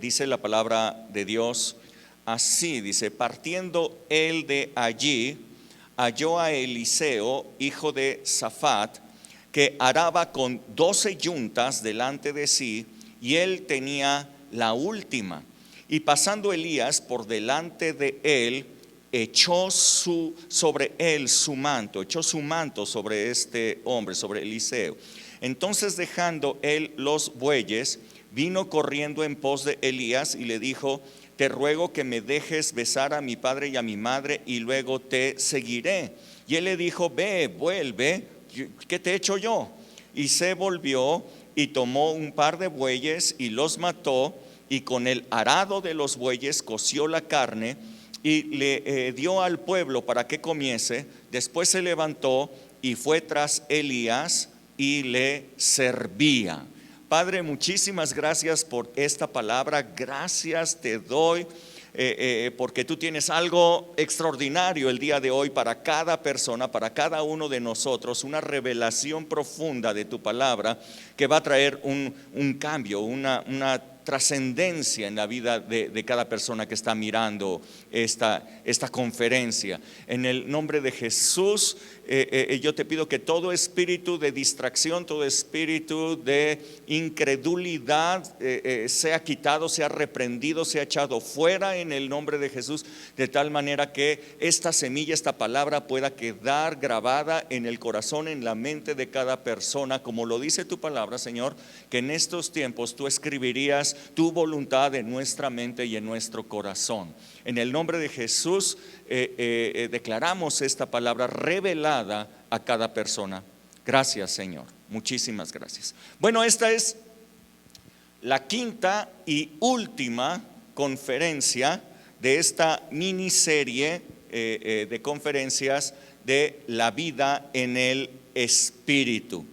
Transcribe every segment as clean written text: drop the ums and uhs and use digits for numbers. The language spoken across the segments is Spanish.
dice la palabra de Dios así, dice: partiendo él de allí, halló a Eliseo, hijo de Safat, que araba con 12 yuntas delante de sí, y él tenía la última. Y pasando Elías por delante de él, echó sobre él su manto, echó su manto sobre este hombre, sobre Eliseo. Entonces, dejando él los bueyes, vino corriendo en pos de Elías y le dijo: te ruego que me dejes besar a mi padre y a mi madre, y luego te seguiré. Y él le dijo: ve, vuelve, ¿qué te he hecho yo? Y se volvió y tomó un par de bueyes y los mató, y con el arado de los bueyes coció la carne y le dio al pueblo para que comiese. Después se levantó y fue tras Elías y le servía. Padre, muchísimas gracias por esta palabra. Gracias te doy porque tú tienes algo extraordinario el día de hoy para cada persona, para cada uno de nosotros, una revelación profunda de tu palabra que va a traer un cambio, una trascendencia en la vida de cada persona que está mirando esta conferencia. En el nombre de Jesús, yo te pido que todo espíritu de distracción, todo espíritu de incredulidad sea quitado, sea reprendido, sea echado fuera en el nombre de Jesús, de tal manera que esta semilla, esta palabra pueda quedar grabada en el corazón, en la mente de cada persona, como lo dice tu palabra, Señor, que en estos tiempos tú escribirías tu voluntad en nuestra mente y en nuestro corazón. En el nombre de Jesús declaramos esta palabra revelada a cada persona. Gracias, Señor, muchísimas gracias. Bueno, esta es la quinta y última conferencia de esta miniserie de conferencias de la vida en el Espíritu.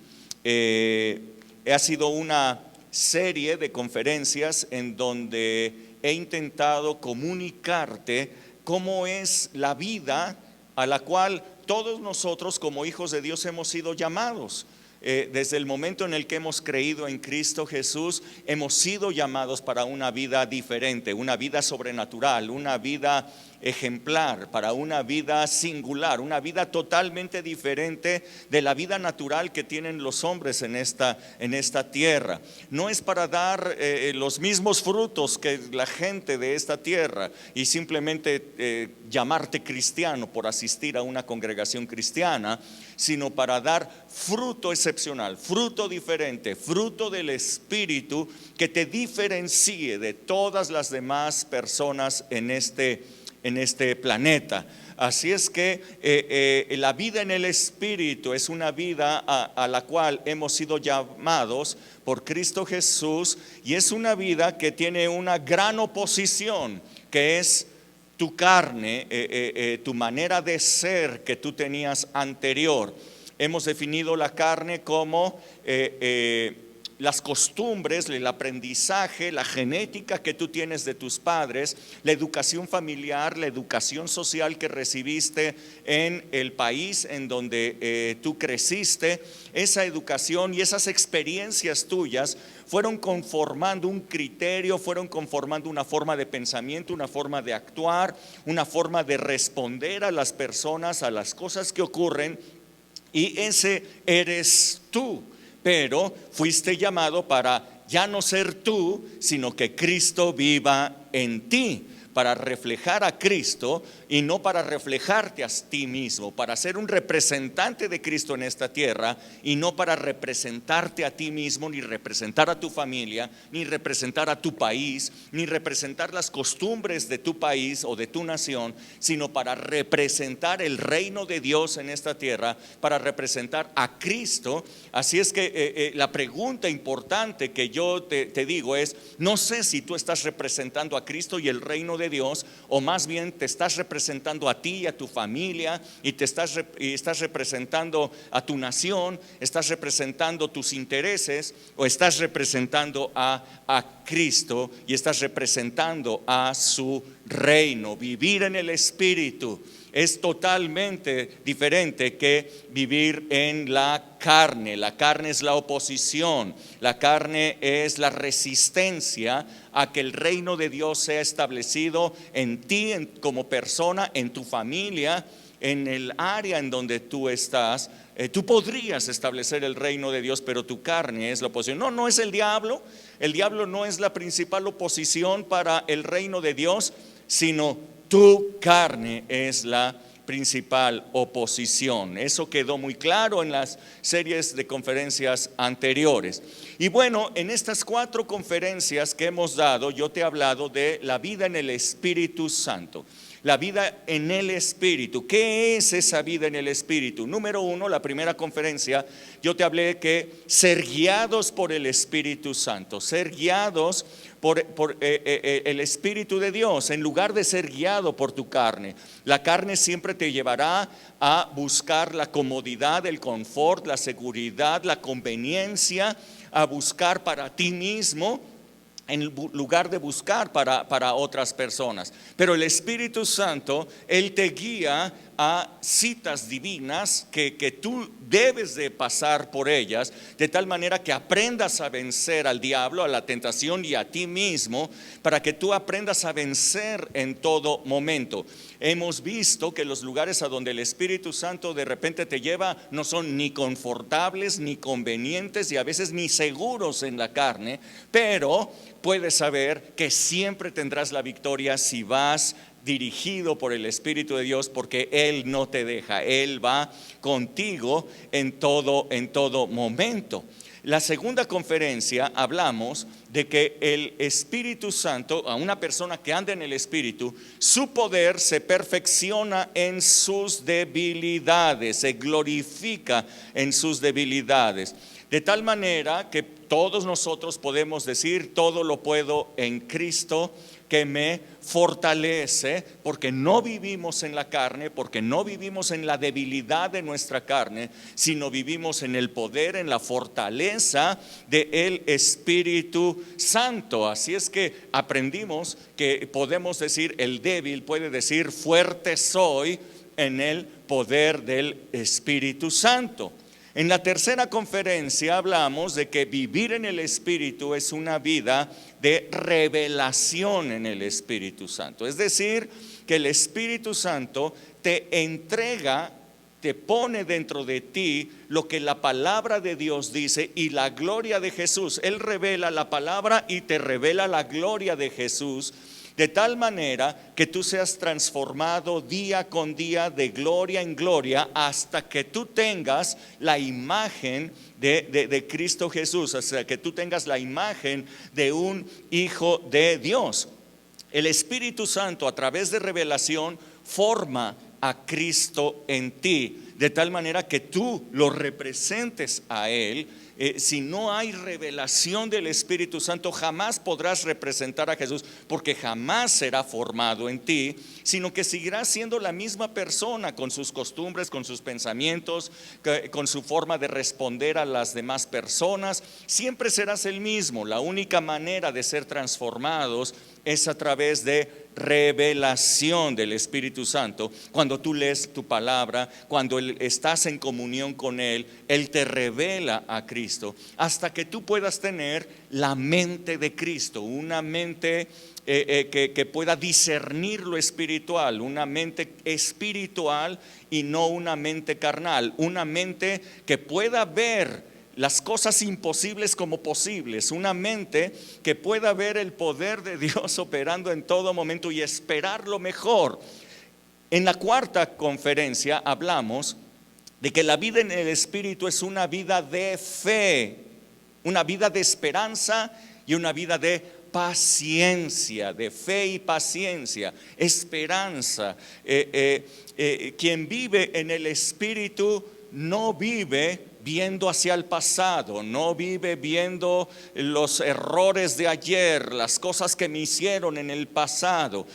Ha sido una serie de conferencias en donde he intentado comunicarte cómo es la vida a la cual todos nosotros como hijos de Dios hemos sido llamados. Desde el momento en el que hemos creído en Cristo Jesús, hemos sido llamados para una vida diferente, una vida sobrenatural, una vida ejemplar, para una vida singular, una vida totalmente diferente de la vida natural que tienen los hombres en esta tierra. No es para dar los mismos frutos que la gente de esta tierra y simplemente llamarte cristiano por asistir a una congregación cristiana, sino para dar fruto excepcional, fruto diferente, fruto del Espíritu que te diferencie de todas las demás personas en este planeta. Así es que la vida en el Espíritu es una vida a la cual hemos sido llamados por Cristo Jesús, y es una vida que tiene una gran oposición, que es tu carne, tu manera de ser que tú tenías anterior. Hemos definido la carne como las costumbres, el aprendizaje, la genética que tú tienes de tus padres, la educación familiar, la educación social que recibiste en el país en donde tú creciste. Esa educación y esas experiencias tuyas fueron conformando un criterio, fueron conformando una forma de pensamiento, una forma de actuar, una forma de responder a las personas, a las cosas que ocurren, y ese eres tú. Pero fuiste llamado para ya no ser tú, sino que Cristo viva en ti, para reflejar a Cristo y no para reflejarte a ti mismo, para ser un representante de Cristo en esta tierra y no para representarte a ti mismo, ni representar a tu familia, ni representar a tu país, ni representar las costumbres de tu país o de tu nación, sino para representar el reino de Dios en esta tierra, para representar a Cristo. Así es que la pregunta importante que yo te digo es: no sé si tú estás representando a Cristo y el reino de Dios, o más bien te estás representando a ti y a tu familia, y estás representando a tu nación, estás representando tus intereses, o estás representando a Cristo y estás representando a su reino. Vivir en el Espíritu es totalmente diferente que vivir en la carne. La carne es la oposición, la carne es la resistencia a que el reino de Dios sea establecido en ti, como persona, en tu familia, en el área en donde tú estás. Tú podrías establecer el reino de Dios, pero tu carne es la oposición. No, no es el diablo. El diablo no es la principal oposición para el reino de Dios, sino tu carne es la principal oposición. Eso quedó muy claro en las series de conferencias anteriores. Y bueno, en estas 4 conferencias que hemos dado, yo te he hablado de la vida en el Espíritu Santo. La vida en el Espíritu. ¿Qué es esa vida en el Espíritu? Número 1, la primera conferencia, yo te hablé que ser guiados por el Espíritu Santo, ser guiados por el Espíritu de Dios, en lugar de ser guiado por tu carne. La carne siempre te llevará a buscar la comodidad, el confort, la seguridad, la conveniencia, a buscar para ti mismo, en lugar de buscar para otras personas. Pero el Espíritu Santo, Él te guía a citas divinas que tú debes de pasar por ellas, de tal manera que aprendas a vencer al diablo, a la tentación y a ti mismo, para que tú aprendas a vencer en todo momento. Hemos visto que los lugares a donde el Espíritu Santo de repente te lleva no son ni confortables, ni convenientes y a veces ni seguros en la carne, pero puedes saber que siempre tendrás la victoria si vas dirigido por el Espíritu de Dios, porque Él no te deja, Él va contigo en todo momento. La segunda conferencia hablamos de que el Espíritu Santo, a una persona que anda en el Espíritu, su poder se perfecciona en sus debilidades, se glorifica en sus debilidades. De tal manera que todos nosotros podemos decir: todo lo puedo en Cristo que me fortalece, porque no vivimos en la carne, porque no vivimos en la debilidad de nuestra carne, sino vivimos en el poder, en la fortaleza del Espíritu Santo. Así es que aprendimos que podemos decir: el débil puede decir fuerte soy en el poder del Espíritu Santo. En la tercera conferencia hablamos de que vivir en el Espíritu es una vida de revelación en el Espíritu Santo. Es decir, que el Espíritu Santo te entrega, te pone dentro de ti lo que la palabra de Dios dice y la gloria de Jesús. Él revela la palabra y te revela la gloria de Jesús, de tal manera que tú seas transformado día con día de gloria en gloria hasta que tú tengas la imagen de Cristo Jesús, hasta que tú tengas la imagen de un hijo de Dios. El Espíritu Santo, a través de revelación, forma a Cristo en ti, de tal manera que tú lo representes a Él. Si no hay revelación del Espíritu Santo, jamás podrás representar a Jesús, porque jamás será formado en ti, sino que seguirás siendo la misma persona, con sus costumbres, con sus pensamientos, con su forma de responder a las demás personas. Siempre serás el mismo. La única manera de ser transformados es a través de revelación del Espíritu Santo. Cuando tú lees tu palabra, cuando estás en comunión con Él, Él te revela a Cristo, hasta que tú puedas tener la mente de Cristo, una mente que pueda discernir lo espiritual, una mente espiritual y no una mente carnal, una mente que pueda ver las cosas imposibles como posibles, una mente que pueda ver el poder de Dios operando en todo momento y esperar lo mejor. En la cuarta conferencia hablamos de que la vida en el Espíritu es una vida de fe, una vida de esperanza y una vida de paciencia, de fe y paciencia, esperanza. Quien vive en el Espíritu no vive viendo hacia el pasado, no vive viendo los errores de ayer, las cosas que me hicieron en el pasado.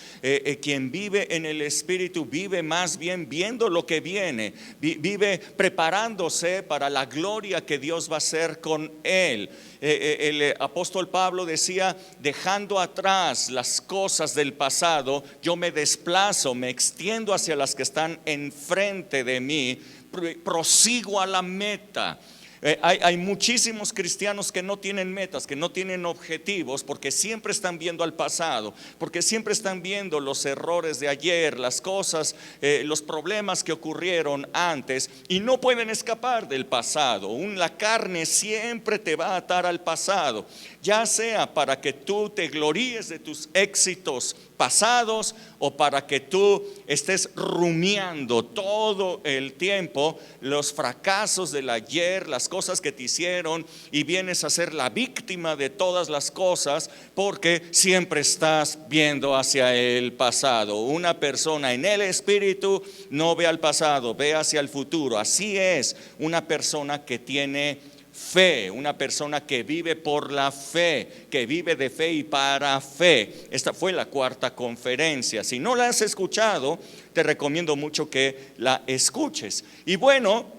Quien vive en el Espíritu vive más bien viendo lo que viene, vive preparándose para la gloria que Dios va a hacer con él. El apóstol Pablo decía: dejando atrás las cosas del pasado, yo me desplazo, me extiendo hacia las que están enfrente de mí, prosigo a la meta. Hay muchísimos cristianos que no tienen metas, que no tienen objetivos, porque siempre están viendo al pasado, porque siempre están viendo los errores de ayer, las cosas, los problemas que ocurrieron antes, y no pueden escapar del pasado. La carne siempre te va a atar al pasado, ya sea para que tú te gloríes de tus éxitos pasados o para que tú estés rumiando todo el tiempo los fracasos del ayer, las cosas que te hicieron, y vienes a ser la víctima de todas las cosas porque siempre estás viendo hacia el pasado. Una persona en el Espíritu no ve al pasado, ve hacia el futuro. Así es una persona que tiene fe, una persona que vive por la fe, que vive de fe y para fe. Esta fue la cuarta conferencia. Si no la has escuchado, te recomiendo mucho que la escuches. Y bueno,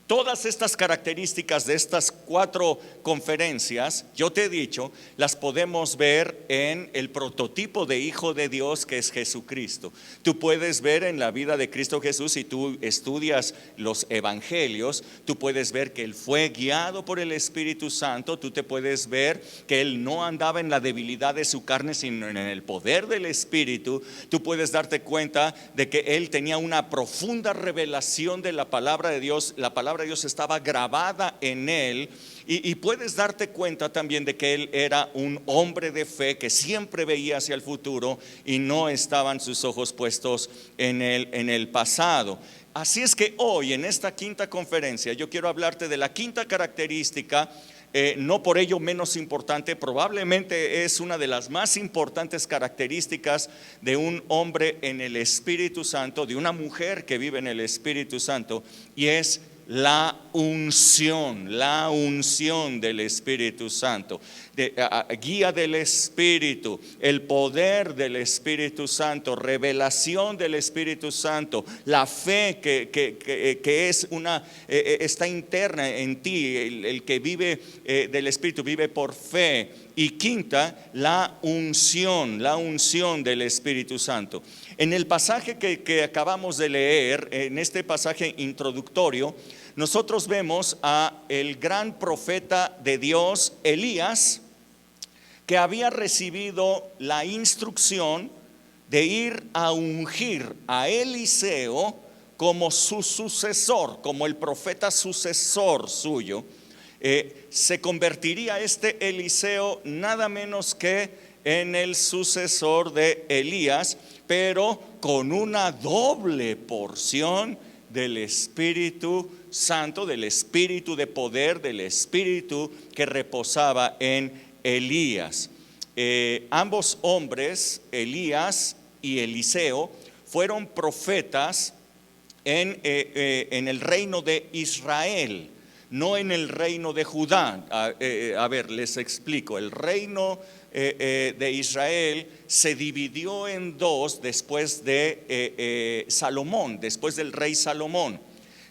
todas estas características de estas 4 conferencias, yo te he dicho, las podemos ver en el prototipo de Hijo de Dios, que es Jesucristo. Tú puedes ver en la vida de Cristo Jesús, si tú estudias los evangelios, tú puedes ver que Él fue guiado por el Espíritu Santo. Tú te puedes ver que Él no andaba en la debilidad de su carne, sino en el poder del Espíritu. Tú puedes darte cuenta de que Él tenía una profunda revelación de la palabra de Dios. La palabra de Dios estaba grabada en él, y puedes darte cuenta también de que él era un hombre de fe que siempre veía hacia el futuro y no estaban sus ojos puestos en el pasado. Así es que hoy, en esta quinta conferencia, yo quiero hablarte de la quinta característica, no por ello menos importante, probablemente es una de las más importantes características de un hombre en el Espíritu Santo, de una mujer que vive en el Espíritu Santo, y es la unción del Espíritu Santo, guía del Espíritu, el poder del Espíritu Santo, revelación del Espíritu Santo, la fe que es está interna en ti. El que vive del Espíritu vive por fe. Y quinta, la unción del Espíritu Santo. En el pasaje que acabamos de leer, en este pasaje introductorio, nosotros vemos a el gran profeta de Dios, Elías, que había recibido la instrucción de ir a ungir a Eliseo como su sucesor, como el profeta sucesor suyo. Se convertiría este Eliseo nada menos que en el sucesor de Elías, pero con una doble porción del Espíritu Santo, del Espíritu de poder, del Espíritu que reposaba en Elías. Ambos hombres, Elías y Eliseo, fueron profetas en el reino de Israel, no en el reino de Judá. A ver, les explico. El reino de Israel se dividió en dos después de Salomón, después del rey Salomón.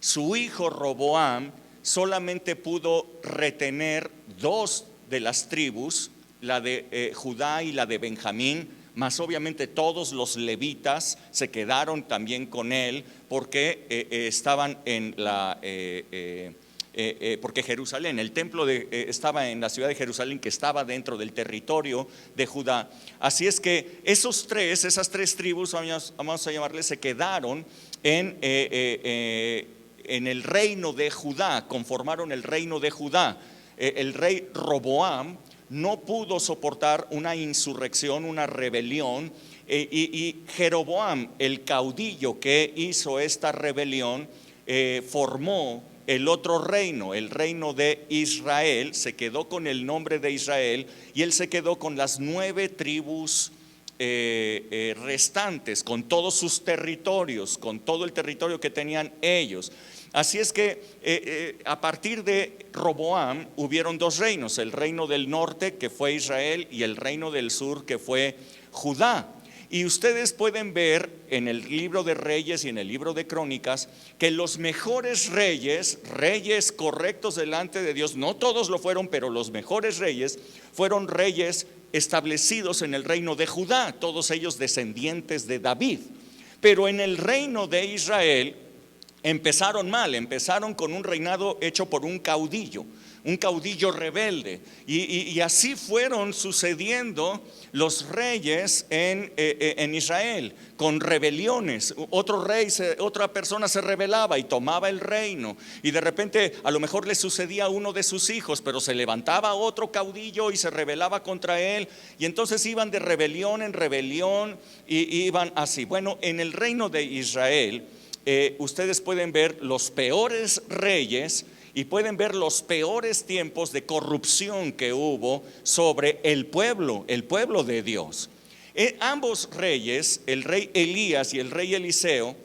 Su hijo Roboam solamente pudo retener 2 de las tribus, la de Judá y la de Benjamín, más obviamente todos los levitas se quedaron también con él, porque estaban en la porque Jerusalén, el templo estaba en la ciudad de Jerusalén, que estaba dentro del territorio de Judá. Así es que esas 3 tribus, vamos a llamarles, se quedaron en el reino de Judá, conformaron el reino de Judá. El rey Roboam no pudo soportar una insurrección, una rebelión, y Jeroboam, el caudillo que hizo esta rebelión, formó el otro reino, el reino de Israel. Se quedó con el nombre de Israel, y él se quedó con las 9 tribus restantes, con todos sus territorios, con todo el territorio que tenían ellos. Así es que a partir de Roboam hubieron dos reinos, el reino del norte que fue Israel y el reino del sur que fue Judá. Y ustedes pueden ver en el libro de Reyes y en el libro de Crónicas que los mejores reyes, reyes correctos delante de Dios, no todos lo fueron, pero los mejores reyes fueron reyes establecidos en el reino de Judá, todos ellos descendientes de David. Pero en el reino de Israel empezaron mal, empezaron con un reinado hecho por un caudillo rebelde, y así fueron sucediendo los reyes en Israel, con rebeliones. Otra persona se rebelaba y tomaba el reino, y de repente a lo mejor le sucedía a uno de sus hijos, pero se levantaba otro caudillo y se rebelaba contra él, y entonces iban de rebelión en rebelión y iban así. Bueno, en el reino de Israel ustedes pueden ver los peores reyes y pueden ver los peores tiempos de corrupción que hubo sobre el pueblo de Dios. Ambos reyes, el rey Elías y el rey Eliseo,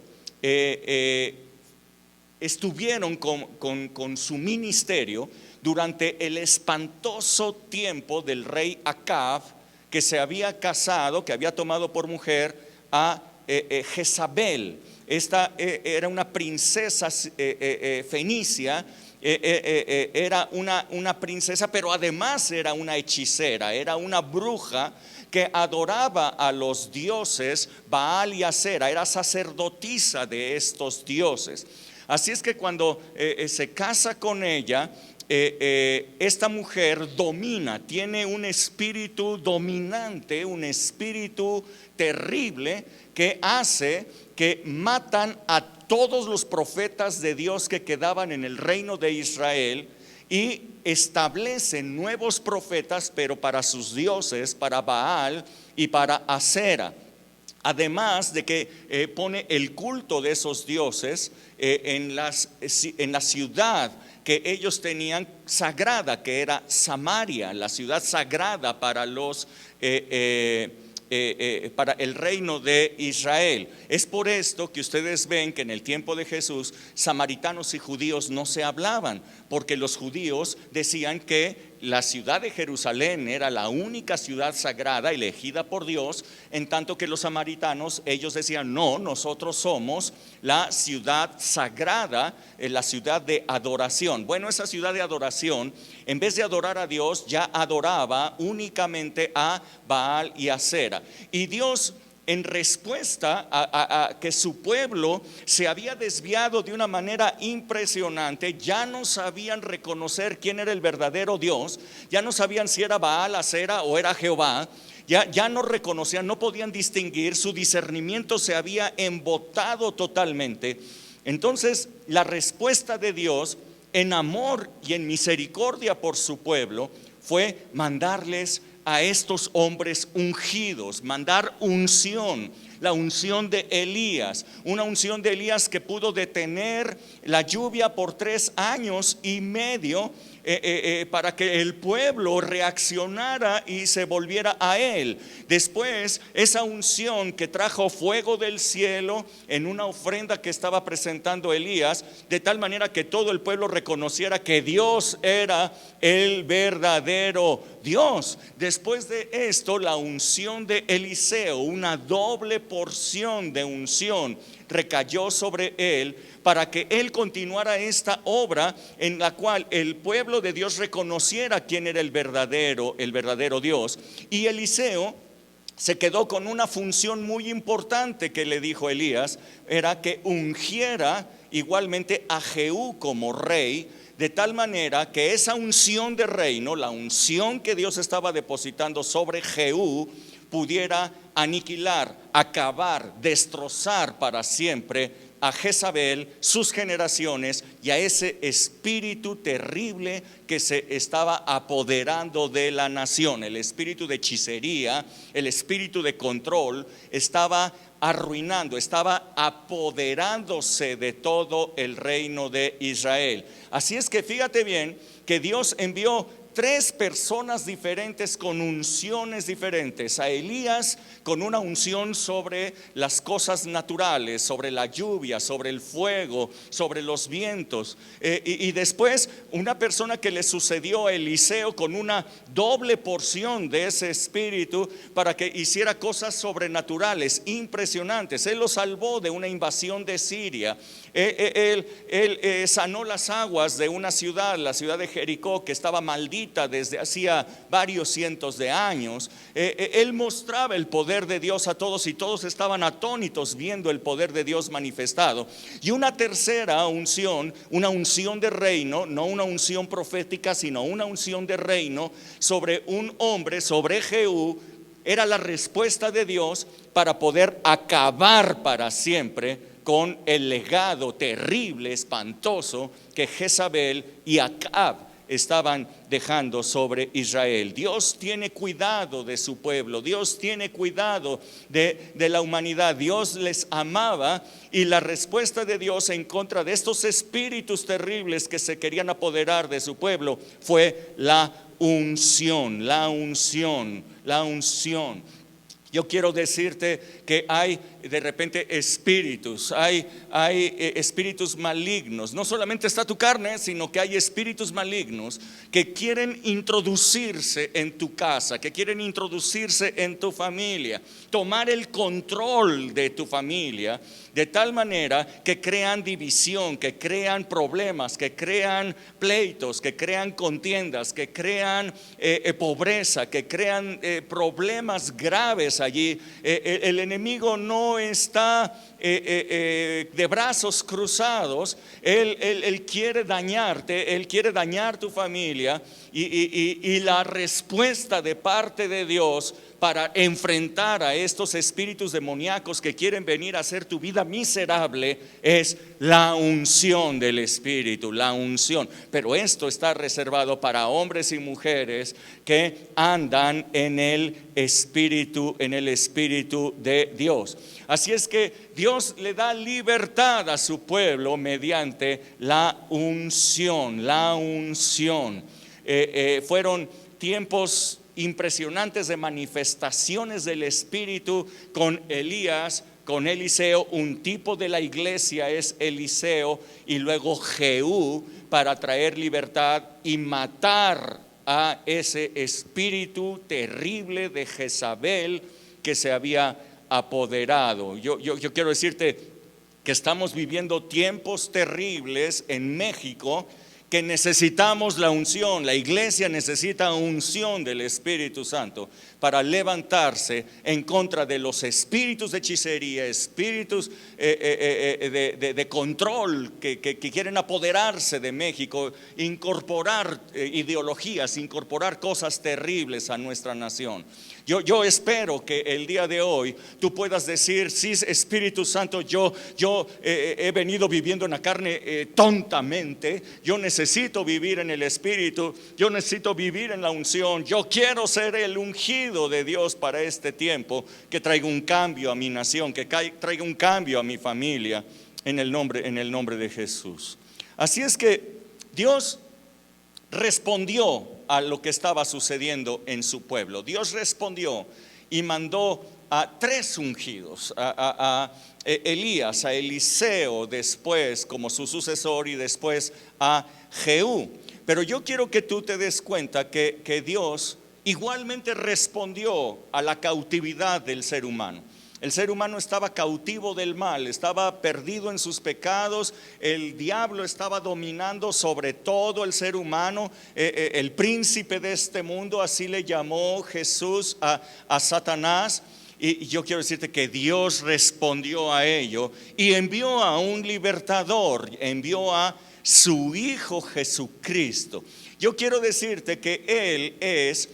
estuvieron con su ministerio durante el espantoso tiempo del rey Acab, que se había casado, que había tomado por mujer a Jezabel. Esta era una princesa fenicia. Era una princesa, pero además era una hechicera, era una bruja que adoraba a los dioses Baal y Acera, era sacerdotisa de estos dioses. Así es que cuando se casa con ella, esta mujer domina, tiene un espíritu dominante, un espíritu terrible que hace que matan a todos los profetas de Dios que quedaban en el reino de Israel y establecen nuevos profetas, pero para sus dioses, para Baal y para Acera. Además de que pone el culto de esos dioses en la ciudad que ellos tenían sagrada, que era Samaria, la ciudad sagrada para para el reino de Israel. Es por esto que ustedes ven que en el tiempo de Jesús samaritanos y judíos no se hablaban, porque los judíos decían que la ciudad de Jerusalén era la única ciudad sagrada elegida por Dios, en tanto que los samaritanos, ellos decían no, nosotros somos la ciudad sagrada, la ciudad de adoración. Bueno, esa ciudad de adoración, en vez de adorar a Dios, ya adoraba únicamente a Baal y Acera. Y Dios, en respuesta a que su pueblo se había desviado de una manera impresionante, ya no sabían reconocer quién era el verdadero Dios, ya no sabían si era Baal, Acera o era Jehová, ya no reconocían, no podían distinguir, su discernimiento se había embotado totalmente. Entonces la respuesta de Dios en amor y en misericordia por su pueblo fue mandarles a estos hombres ungidos, mandar unción, la unción de Elías, una unción de Elías que pudo detener la lluvia por 3 años y medio para que el pueblo reaccionara y se volviera a él. Después, esa unción que trajo fuego del cielo en una ofrenda que estaba presentando Elías, de tal manera que todo el pueblo reconociera que Dios era el verdadero Dios. Después de esto, la unción de Eliseo, una doble porción de unción recayó sobre él para que él continuara esta obra en la cual el pueblo de Dios reconociera quién era el verdadero Dios. Y Eliseo se quedó con una función muy importante que le dijo Elías, era que ungiera igualmente a Jehú como rey, de tal manera que esa unción de reino, la unción que Dios estaba depositando sobre Jehú, pudiera aniquilar, acabar, destrozar para siempre a Jezabel, sus generaciones y a ese espíritu terrible que se estaba apoderando de la nación. El espíritu de hechicería, el espíritu de control estaba arruinando, estaba apoderándose de todo el reino de Israel. Así es que fíjate bien que Dios envió tres personas diferentes con unciones diferentes. A Elías con una unción sobre las cosas naturales, sobre la lluvia, sobre el fuego, sobre los vientos. Y después una persona que le sucedió a Eliseo con una doble porción de ese espíritu para que hiciera cosas sobrenaturales, impresionantes. Él lo salvó de una invasión de Siria. Él sanó las aguas de una ciudad, la ciudad de Jericó, que estaba maldita desde hacía varios cientos de años. Él mostraba el poder de Dios a todos y todos estaban atónitos viendo el poder de Dios manifestado. Y una tercera unción, una unción de reino, no una unción profética, sino una unción de reino sobre un hombre, sobre Jehú, era la respuesta de Dios para poder acabar para siempre con el legado terrible, espantoso que Jezabel y Acab estaban dejando sobre Israel. Dios tiene cuidado de su pueblo, Dios tiene cuidado de la humanidad. Dios les amaba, y la respuesta de Dios en contra de estos espíritus terribles que se querían apoderar de su pueblo fue la unción, la unción, la unción. Yo quiero decirte que hay de repente espíritus, hay espíritus malignos. No solamente está tu carne, sino que hay espíritus malignos que quieren introducirse en tu casa, que quieren introducirse en tu familia, tomar el control de tu familia, de tal manera que crean división, que crean problemas, que crean pleitos, que crean contiendas, que crean pobreza, que crean problemas graves allí. El enemigo no está de brazos cruzados. Él quiere dañarte, él quiere dañar tu familia, y la respuesta de parte de Dios para enfrentar a estos espíritus demoníacos que quieren venir a hacer tu vida miserable es la unción del Espíritu, la unción. Pero esto está reservado para hombres y mujeres que andan en el Espíritu de Dios. Así es que Dios le da libertad a su pueblo mediante la unción, la unción. Fueron tiempos impresionantes de manifestaciones del Espíritu con Elías, con Eliseo. Un tipo de la iglesia es Eliseo, y luego Jehú, para traer libertad y matar a ese espíritu terrible de Jezabel que se había apoderado. Yo quiero decirte que estamos viviendo tiempos terribles en México, que necesitamos la unción. La iglesia necesita unción del Espíritu Santo para levantarse en contra de los espíritus de hechicería, espíritus de control que quieren apoderarse de México, incorporar ideologías, incorporar cosas terribles a nuestra nación. Yo espero que el día de hoy tú puedas decir: sí, Espíritu Santo, yo he venido viviendo en la carne tontamente. Yo necesito vivir en el Espíritu, yo necesito vivir en la unción. Yo quiero ser el ungido de Dios para este tiempo, que traiga un cambio a mi nación, que traiga un cambio a mi familia, en el nombre de Jesús. Así es que Dios respondió a lo que estaba sucediendo en su pueblo. Dios respondió y mandó a tres ungidos, a Elías, a Eliseo después como su sucesor, y después a Jehú. Pero yo quiero que tú te des cuenta que Dios igualmente respondió a la cautividad del ser humano. El ser humano estaba cautivo del mal, estaba perdido en sus pecados. El diablo estaba dominando sobre todo el ser humano, el príncipe de este mundo, así le llamó Jesús a Satanás. Y yo quiero decirte que Dios respondió a ello y envió a un libertador, envió a su Hijo Jesucristo. Yo quiero decirte que Él es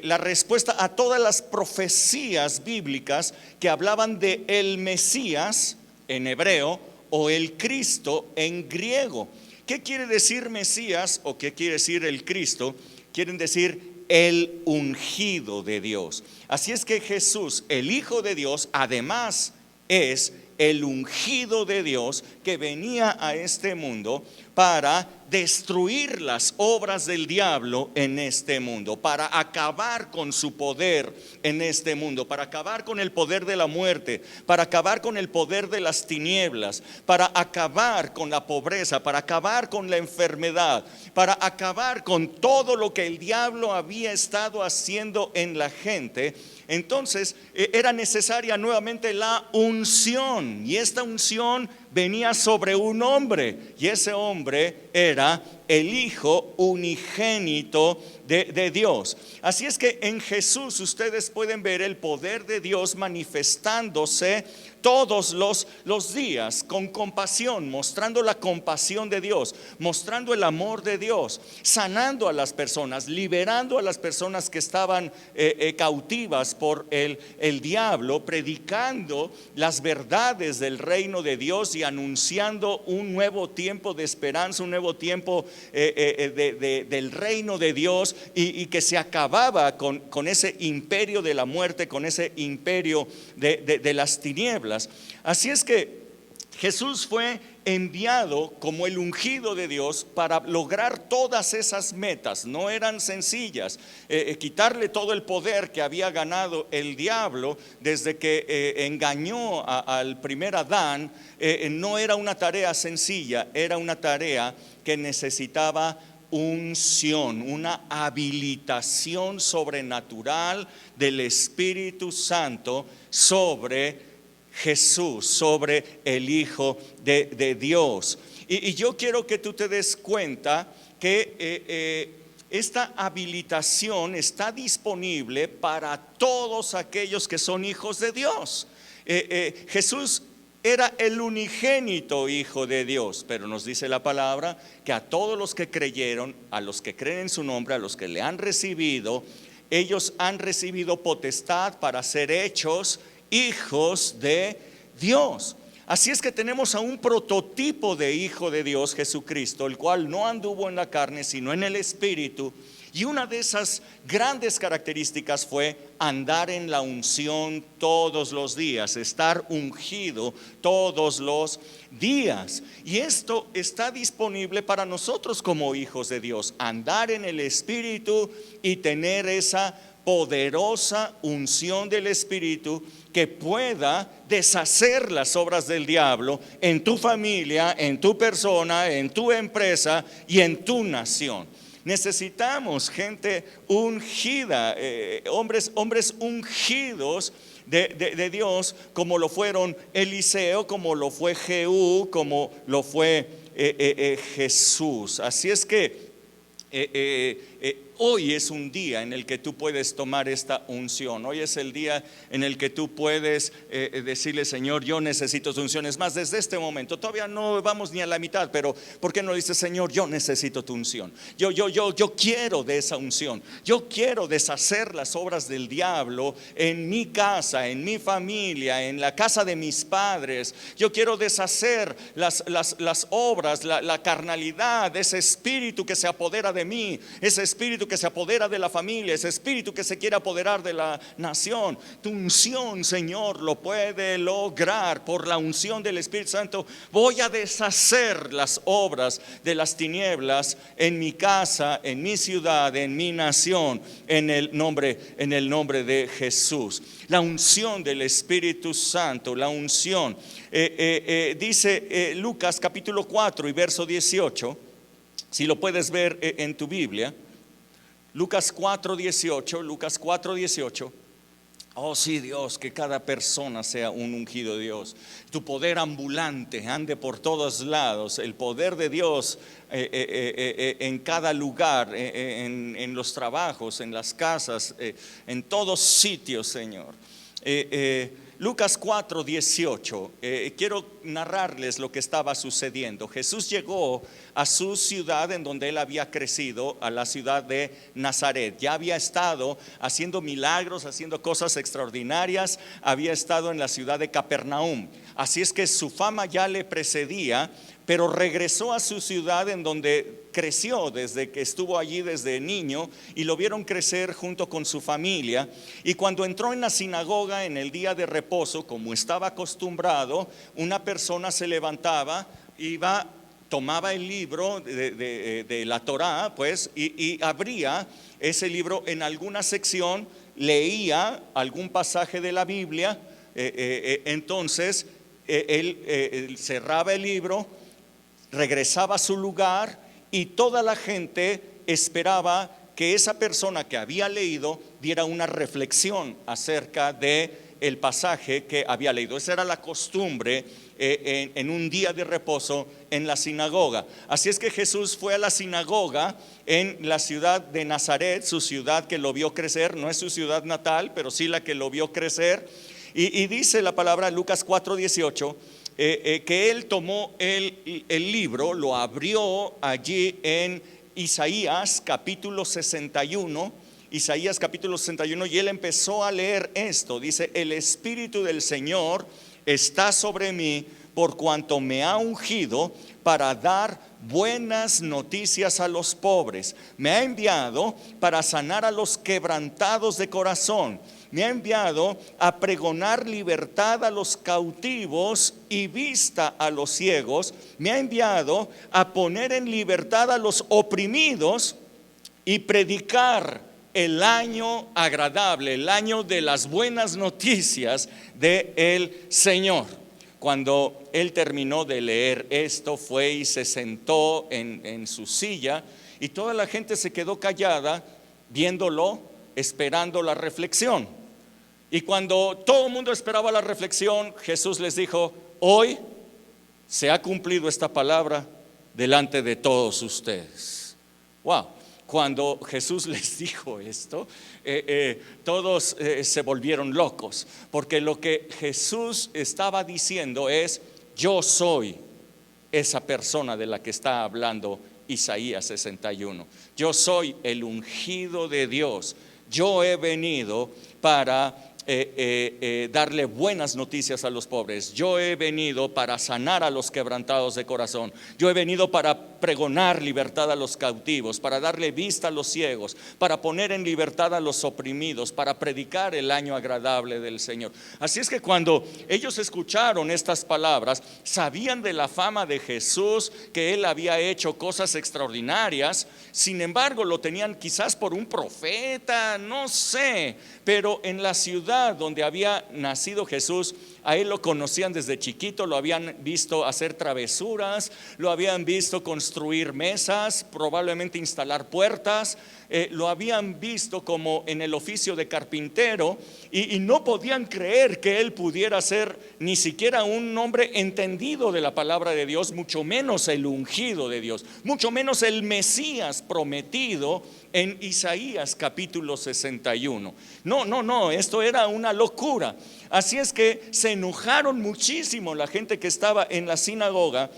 la respuesta a todas las profecías bíblicas que hablaban de el Mesías en hebreo o el Cristo en griego. ¿Qué quiere decir Mesías o qué quiere decir el Cristo? Quieren decir el ungido de Dios. Así es que Jesús, el Hijo de Dios, además es el ungido de Dios que venía a este mundo para destruir las obras del diablo en este mundo, para acabar con su poder en este mundo, para acabar con el poder de la muerte, para acabar con el poder de las tinieblas, para acabar con la pobreza, para acabar con la enfermedad, para acabar con todo lo que el diablo había estado haciendo en la gente. Entonces era necesaria nuevamente la unción, y esta unción venía sobre un hombre, y ese hombre era el Hijo unigénito de Dios. Así es que en Jesús ustedes pueden ver el poder de Dios manifestándose todos los días con compasión, mostrando la compasión de Dios, mostrando el amor de Dios, sanando a las personas, liberando a las personas que estaban cautivas por el diablo, predicando las verdades del reino de Dios y anunciando un nuevo tiempo de esperanza, un nuevo tiempo del reino de Dios, y que se acababa con ese imperio de la muerte, con ese imperio de las tinieblas. Así es que Jesús fue enviado como el ungido de Dios para lograr todas esas metas. No eran sencillas. Quitarle todo el poder que había ganado el diablo desde que engañó al primer Adán, no era una tarea sencilla, era una tarea que necesitaba unción, una habilitación sobrenatural del Espíritu Santo sobre Jesús, sobre el Hijo de Dios. Y yo quiero que tú te des cuenta que esta habilitación está disponible para todos aquellos que son hijos de Dios. Jesús era el unigénito Hijo de Dios, pero nos dice la palabra que a todos los que creyeron, a los que creen en su nombre, a los que le han recibido, ellos han recibido potestad para ser hechos hijos de Dios. Así es que tenemos a un prototipo de Hijo de Dios, Jesucristo, el cual no anduvo en la carne, sino en el Espíritu. Y una de esas grandes características fue andar en la unción todos los días, estar ungido todos los días. Y esto está disponible para nosotros como hijos de Dios, andar en el Espíritu y tener esa poderosa unción del Espíritu que pueda deshacer las obras del diablo en tu familia, en tu persona, en tu empresa y en tu nación. Necesitamos gente ungida, hombres ungidos de Dios, como lo fueron Eliseo, como lo fue Jehú, como lo fue Jesús. Así es que hoy es un día en el que tú puedes tomar esta unción. Hoy es el día en el que tú puedes decirle: Señor, yo necesito tu unción. Es más, desde este momento, todavía no vamos ni a la mitad, pero ¿por qué no dices: Señor, yo necesito tu unción? Yo quiero de esa unción. Yo quiero deshacer las obras del diablo en mi casa, en mi familia, en la casa de mis padres. Yo quiero deshacer las obras, la carnalidad, ese espíritu que se apodera de mí, ese espíritu que se apodera de la familia, ese espíritu que se quiere apoderar de la nación. Tu unción, Señor, lo puede lograr. Por la unción del Espíritu Santo voy a deshacer las obras de las tinieblas en mi casa, en mi ciudad, en mi nación, en el nombre de Jesús. La unción del Espíritu Santo, la unción. Dice Lucas capítulo 4 y verso 18, si lo puedes ver en tu Biblia. Lucas 4:18. Oh sí, Dios, que cada persona sea un ungido de Dios. Tu poder ambulante ande por todos lados. El poder de Dios en cada lugar, en los trabajos, en las casas, en todos sitios, Señor. Lucas 4:18, quiero narrarles lo que estaba sucediendo. Jesús llegó a su ciudad en donde él había crecido, a la ciudad de Nazaret. Ya había estado haciendo milagros, haciendo cosas extraordinarias, había estado en la ciudad de Capernaum. Así es que su fama ya le precedía, pero regresó a su ciudad en donde creció desde que estuvo allí desde niño, y lo vieron crecer junto con su familia. Y cuando entró en la sinagoga en el día de reposo, como estaba acostumbrado, una persona se levantaba, iba tomaba el libro de la Torá, pues, y abría ese libro en alguna sección, leía algún pasaje de la Biblia, entonces él cerraba el libro, regresaba a su lugar y toda la gente esperaba que esa persona que había leído diera una reflexión acerca de el pasaje que había leído. Esa era la costumbre en un día de reposo en la sinagoga. Así es que Jesús fue a la sinagoga en la ciudad de Nazaret, su ciudad que lo vio crecer. No es su ciudad natal, pero sí la que lo vio crecer. Y dice la palabra Lucas 4:18 que él tomó el libro, lo abrió allí en Isaías capítulo 61. Isaías capítulo 61, y él empezó a leer esto. Dice: el Espíritu del Señor está sobre mí, por cuanto me ha ungido para dar buenas noticias a los pobres. Me ha enviado para sanar a los quebrantados de corazón. Me ha enviado a pregonar libertad a los cautivos y vista a los ciegos. Me ha enviado a poner en libertad a los oprimidos y predicar el año agradable, el año de las buenas noticias del Señor. Cuando él terminó de leer esto, fue y se sentó en su silla, y toda la gente se quedó callada viéndolo, esperando la reflexión. Y cuando todo el mundo esperaba la reflexión, Jesús les dijo: hoy se ha cumplido esta palabra delante de todos ustedes. Wow. Cuando Jesús les dijo esto, todos se volvieron locos, porque lo que Jesús estaba diciendo es: yo soy esa persona de la que está hablando Isaías 61. Yo soy el ungido de Dios. Yo he venido para darle buenas noticias a los pobres. Yo he venido para sanar a los quebrantados de corazón. Yo he venido para pregonar libertad a los cautivos, para darle vista a los ciegos, para poner en libertad a los oprimidos, para predicar el año agradable del Señor. Así es que cuando ellos escucharon estas palabras, sabían de la fama de Jesús, que él había hecho cosas extraordinarias. Sin embargo, lo tenían quizás por un profeta, no sé, pero en la ciudad donde había nacido Jesús, a él lo conocían desde chiquito, lo habían visto hacer travesuras, lo habían visto construir mesas, probablemente instalar puertas, lo habían visto como en el oficio de carpintero, y no podían creer que él pudiera ser ni siquiera un hombre entendido de la palabra de Dios, mucho menos el ungido de Dios, mucho menos el Mesías prometido en Isaías capítulo 61. No, esto era una locura. Así es que se enojaron muchísimo la gente que estaba en la sinagoga,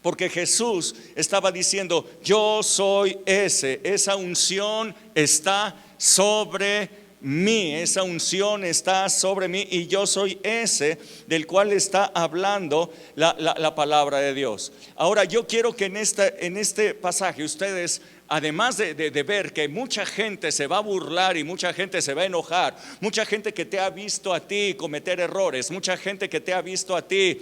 porque Jesús estaba diciendo: yo soy esa unción está sobre mí, esa unción está sobre mí, y yo soy ese del cual está hablando la palabra de Dios. Ahora yo quiero que en este pasaje ustedes, además de ver que mucha gente se va a burlar y mucha gente se va a enojar, mucha gente que te ha visto a ti cometer errores, mucha gente que te ha visto a ti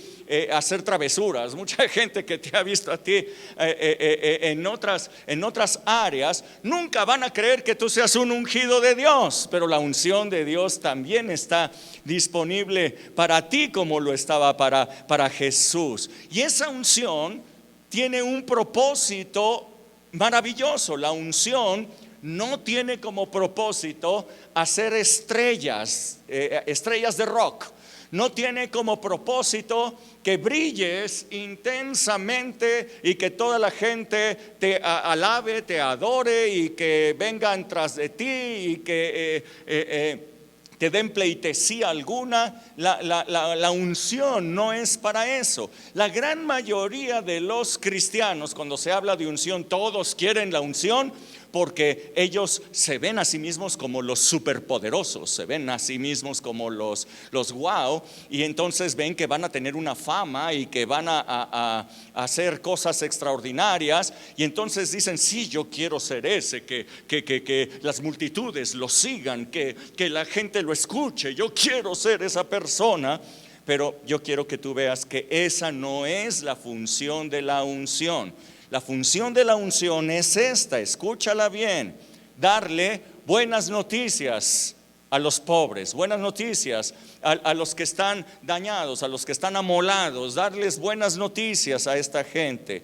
hacer travesuras, mucha gente que te ha visto a ti en otras áreas, nunca van a creer que tú seas un ungido de Dios. Pero la unción de Dios también está disponible para ti, como lo estaba para Jesús. Y esa unción tiene un propósito maravilloso. La unción no tiene como propósito hacer estrellas de rock. No tiene como propósito que brilles intensamente y que toda la gente te alabe, te adore, y que vengan tras de ti y que te den pleitesía alguna. La unción no es para eso. La gran mayoría de los cristianos, cuando se habla de unción, todos quieren la unción porque ellos se ven a sí mismos como los superpoderosos, se ven a sí mismos como los wow, y entonces ven que van a tener una fama y que van a hacer cosas extraordinarias, y entonces dicen: sí, yo quiero ser ese, que las multitudes lo sigan, que la gente lo escuche, yo quiero ser esa persona. Pero yo quiero que tú veas que esa no es la función de la unción. La función de la unción es esta, escúchala bien: darle buenas noticias a los pobres, buenas noticias a los que están dañados, a los que están amolados, darles buenas noticias a esta gente,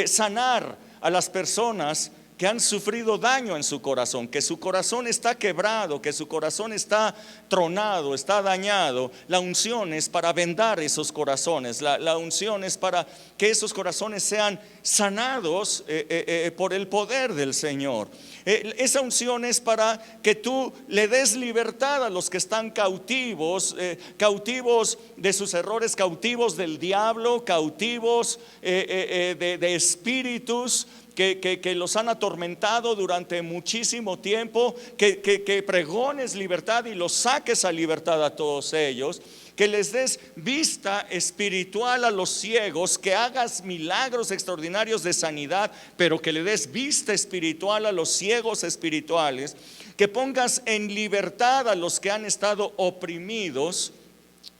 sanar a las personas que han sufrido daño en su corazón, que su corazón está quebrado, que su corazón está tronado, está dañado. La unción es para vendar esos corazones, la unción es para que esos corazones sean sanados por el poder del Señor. Esa unción es para que tú le des libertad a los que están cautivos, cautivos de sus errores, cautivos del diablo, cautivos de espíritus que los han atormentado durante muchísimo tiempo, que pregones libertad y los saques a libertad a todos ellos, que les des vista espiritual a los ciegos, que hagas milagros extraordinarios de sanidad, pero que le des vista espiritual a los ciegos espirituales, que pongas en libertad a los que han estado oprimidos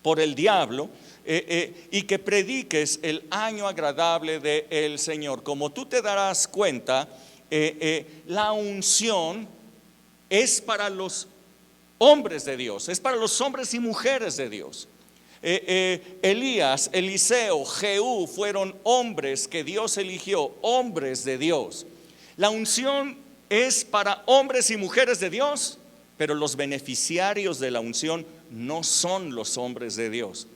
por el diablo, y que prediques el año agradable del Señor. Como tú te darás cuenta, la unción es para los hombres de Dios, es para los hombres y mujeres de Dios. Elías, Eliseo, Jehú fueron hombres que Dios eligió, hombres de Dios. La unción es para hombres y mujeres de Dios, pero los beneficiarios de la unción no son los hombres de Dios.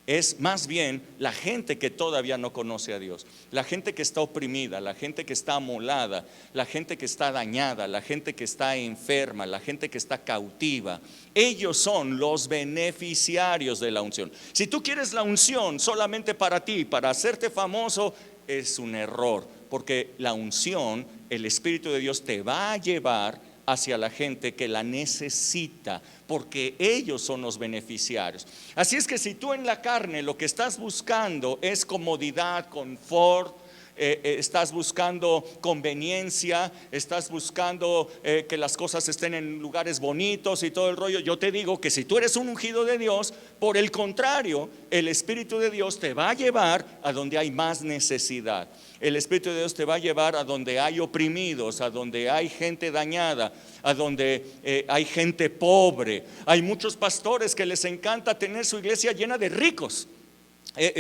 Es más bien la gente que todavía no conoce a Dios, la gente que está oprimida, la gente que está amolada, la gente que está dañada, la gente que está enferma, la gente que está cautiva. Ellos son los beneficiarios de la unción. Si tú quieres la unción solamente para ti, para hacerte famoso, es un error, porque la unción, el Espíritu de Dios te va a llevar hacia la gente que la necesita, porque ellos son los beneficiarios. Así es que si tú en la carne lo que estás buscando es comodidad, confort, estás buscando conveniencia, estás buscando que las cosas estén en lugares bonitos y todo el rollo, yo te digo que si tú eres un ungido de Dios, por el contrario, el Espíritu de Dios te va a llevar a donde hay más necesidad. El Espíritu de Dios te va a llevar a donde hay oprimidos, a donde hay gente dañada, a donde hay gente pobre. Hay muchos pastores que les encanta tener su iglesia llena de ricos.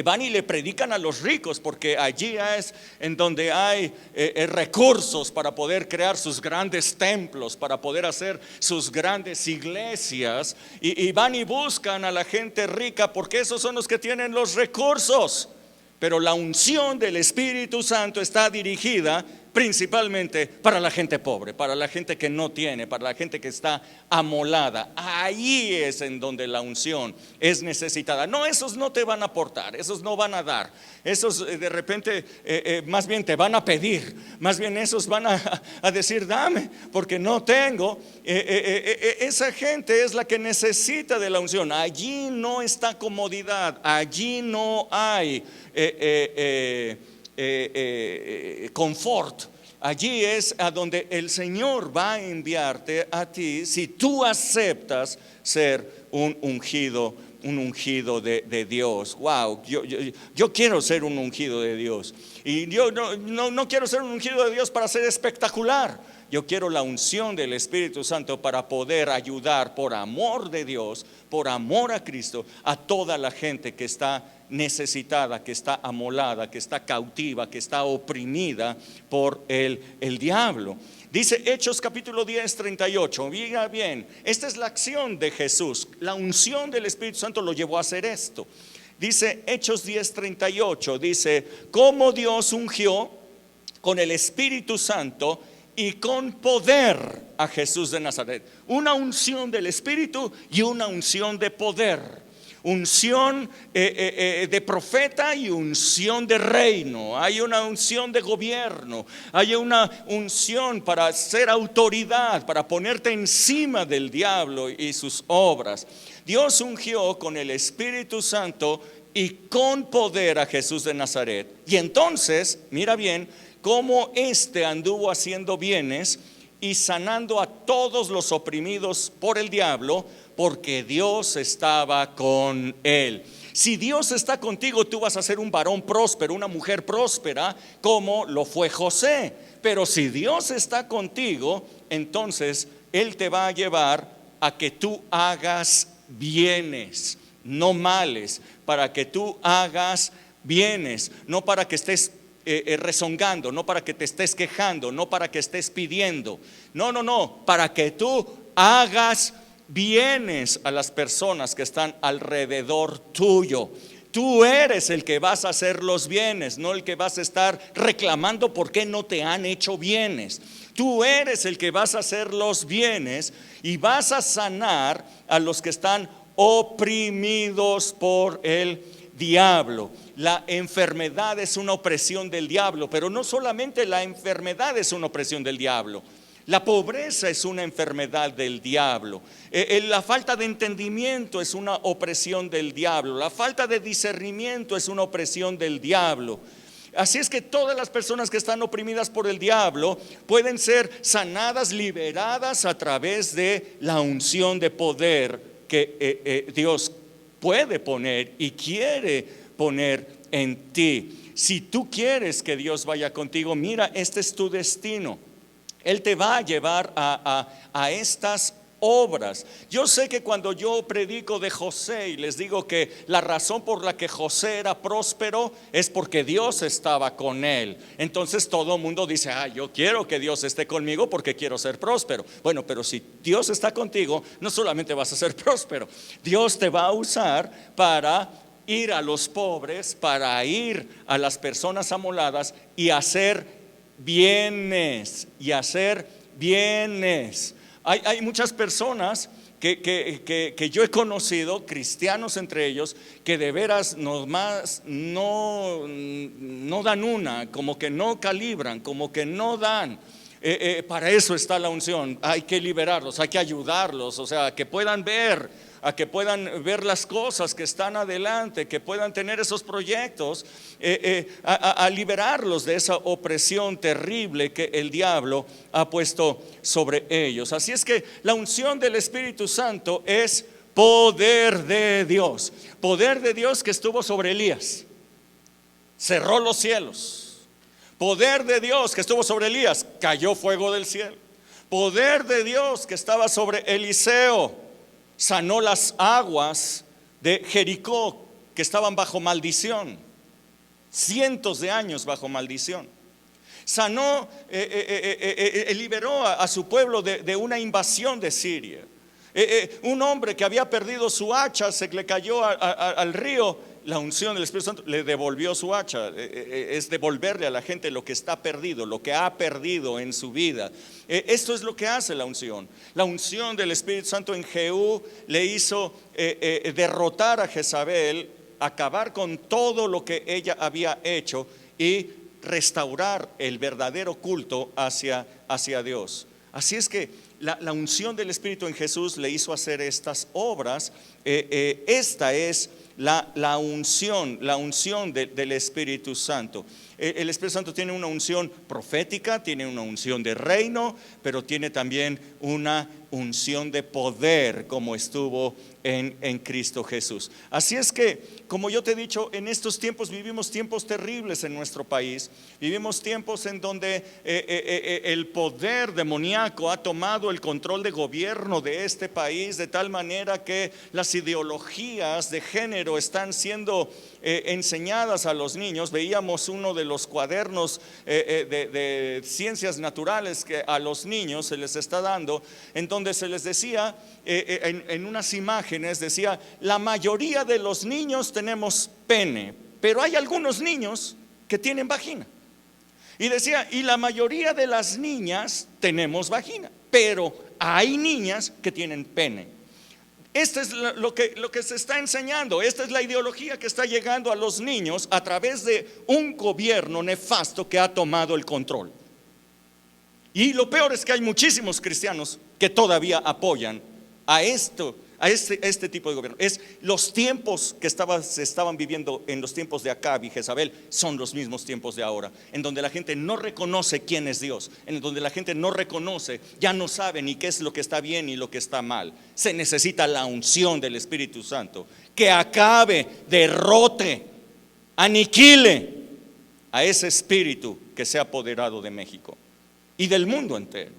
Van y le predican a los ricos, porque allí es en donde hay recursos para poder crear sus grandes templos, para poder hacer sus grandes iglesias, y van y buscan a la gente rica, porque esos son los que tienen los recursos. Pero la unción del Espíritu Santo está dirigida principalmente para la gente pobre, para la gente que no tiene, para la gente que está amolada. Ahí es en donde la unción es necesitada. No, esos no te van a aportar, esos no van a dar, esos de repente más bien te van a pedir, más bien esos van a decir dame, porque no tengo. Esa gente es la que necesita de la unción. Allí no está comodidad, allí no hay confort. Allí es a donde el Señor va a enviarte a ti, si tú aceptas ser un ungido de Dios. Wow, yo quiero ser un ungido de Dios, y yo no quiero ser un ungido de Dios para ser espectacular. Yo quiero la unción del Espíritu Santo para poder ayudar, por amor de Dios, por amor a Cristo, a toda la gente que está necesitada, que está amolada, que está cautiva, que está oprimida por el diablo. Dice Hechos capítulo 10, 38. Mira bien, esta es la acción de Jesús. La unción del Espíritu Santo lo llevó a hacer esto. Dice Hechos 10, 38. Dice, como Dios ungió con el Espíritu Santo y con poder a Jesús de Nazaret. Una unción del Espíritu y una unción de poder. Unción de profeta y unción de reino. Hay una unción de gobierno, hay una unción para ser autoridad, para ponerte encima del diablo y sus obras. Dios ungió con el Espíritu Santo y con poder a Jesús de Nazaret. Y entonces, mira bien, cómo éste anduvo haciendo bienes y sanando a todos los oprimidos por el diablo, porque Dios estaba con él. Si Dios está contigo, tú vas a ser un varón próspero, una mujer próspera, como lo fue José. Pero si Dios está contigo, entonces Él te va a llevar a que tú hagas bienes, no males, para que tú hagas bienes, no para que estés rezongando, no para que te estés quejando, no para que estés pidiendo, no, para que tú hagas bienes a las personas que están alrededor tuyo. Tú eres el que vas a hacer los bienes, no el que vas a estar reclamando por qué no te han hecho bienes. Tú eres el que vas a hacer los bienes y vas a sanar a los que están oprimidos por el diablo. La enfermedad es una opresión del diablo, pero no solamente la enfermedad es una opresión del diablo. La pobreza es una enfermedad del diablo. La falta de entendimiento es una opresión del diablo. La falta de discernimiento es una opresión del diablo. Así es que todas las personas que están oprimidas por el diablo pueden ser sanadas, liberadas a través de la unción de poder que Dios puede poner y quiere poner en ti. Si tú quieres que Dios vaya contigo, mira, este es tu destino. Él te va a llevar a estas obras. Yo sé que cuando yo predico de José y les digo que la razón por la que José era próspero es porque Dios estaba con él, entonces todo el mundo dice, yo quiero que Dios esté conmigo porque quiero ser próspero. Bueno, pero si Dios está contigo, no solamente vas a ser próspero, Dios te va a usar para ir a los pobres, para ir a las personas amoladas y hacer bienes Hay muchas personas que yo he conocido, cristianos entre ellos, que de veras nomás no dan una, como que no calibran, como que no dan. Para eso está la unción. Hay que liberarlos, hay que ayudarlos, o sea, que puedan ver las cosas que están adelante, que puedan tener esos proyectos, a liberarlos de esa opresión terrible que el diablo ha puesto sobre ellos. Así es que la unción del Espíritu Santo es poder de Dios que estuvo sobre Elías, cerró los cielos. Poder de Dios que estuvo sobre Elías, cayó fuego del cielo. Poder de Dios que estaba sobre Eliseo, sanó las aguas de Jericó que estaban bajo maldición, cientos de años bajo maldición. Sanó, liberó a su pueblo de una invasión de Siria. Un hombre que había perdido su hacha, se le cayó al río. La unción del Espíritu Santo le devolvió su hacha. Es devolverle a la gente lo que está perdido, lo que ha perdido en su vida. Esto es lo que hace la unción. La unción del Espíritu Santo en Jehú le hizo derrotar a Jezabel, acabar con todo lo que ella había hecho y restaurar el verdadero culto hacia Dios. Así es que la unción del Espíritu en Jesús le hizo hacer estas obras. Esta es la unción del Espíritu Santo. El Espíritu Santo tiene una unción profética, tiene una unción de reino, pero tiene también una unción de poder, como estuvo en Cristo Jesús. Así es que, como yo te he dicho, en estos tiempos vivimos tiempos terribles en nuestro país. Vivimos tiempos en donde el poder demoníaco ha tomado el control de gobierno de este país, de tal manera que las ideologías de género están siendo enseñadas a los niños. Veíamos uno de los cuadernos de ciencias naturales que a los niños se les está dando, en donde se les decía, en unas imágenes decía, la mayoría de los niños tenemos pene, pero hay algunos niños que tienen vagina. Y decía, y la mayoría de las niñas tenemos vagina, pero hay niñas que tienen pene. Esto es lo que se está enseñando. Esta es la ideología que está llegando a los niños a través de un gobierno nefasto que ha tomado el control. Y lo peor es que hay muchísimos cristianos que todavía apoyan a a este tipo de gobierno. Es los tiempos que se estaban viviendo en los tiempos de Acab y Jezabel son los mismos tiempos de ahora, en donde la gente no reconoce quién es Dios, en donde la gente no reconoce, ya no sabe ni qué es lo que está bien y lo que está mal. Se necesita la unción del Espíritu Santo que acabe, derrote, aniquile a ese espíritu que se ha apoderado de México y del mundo entero.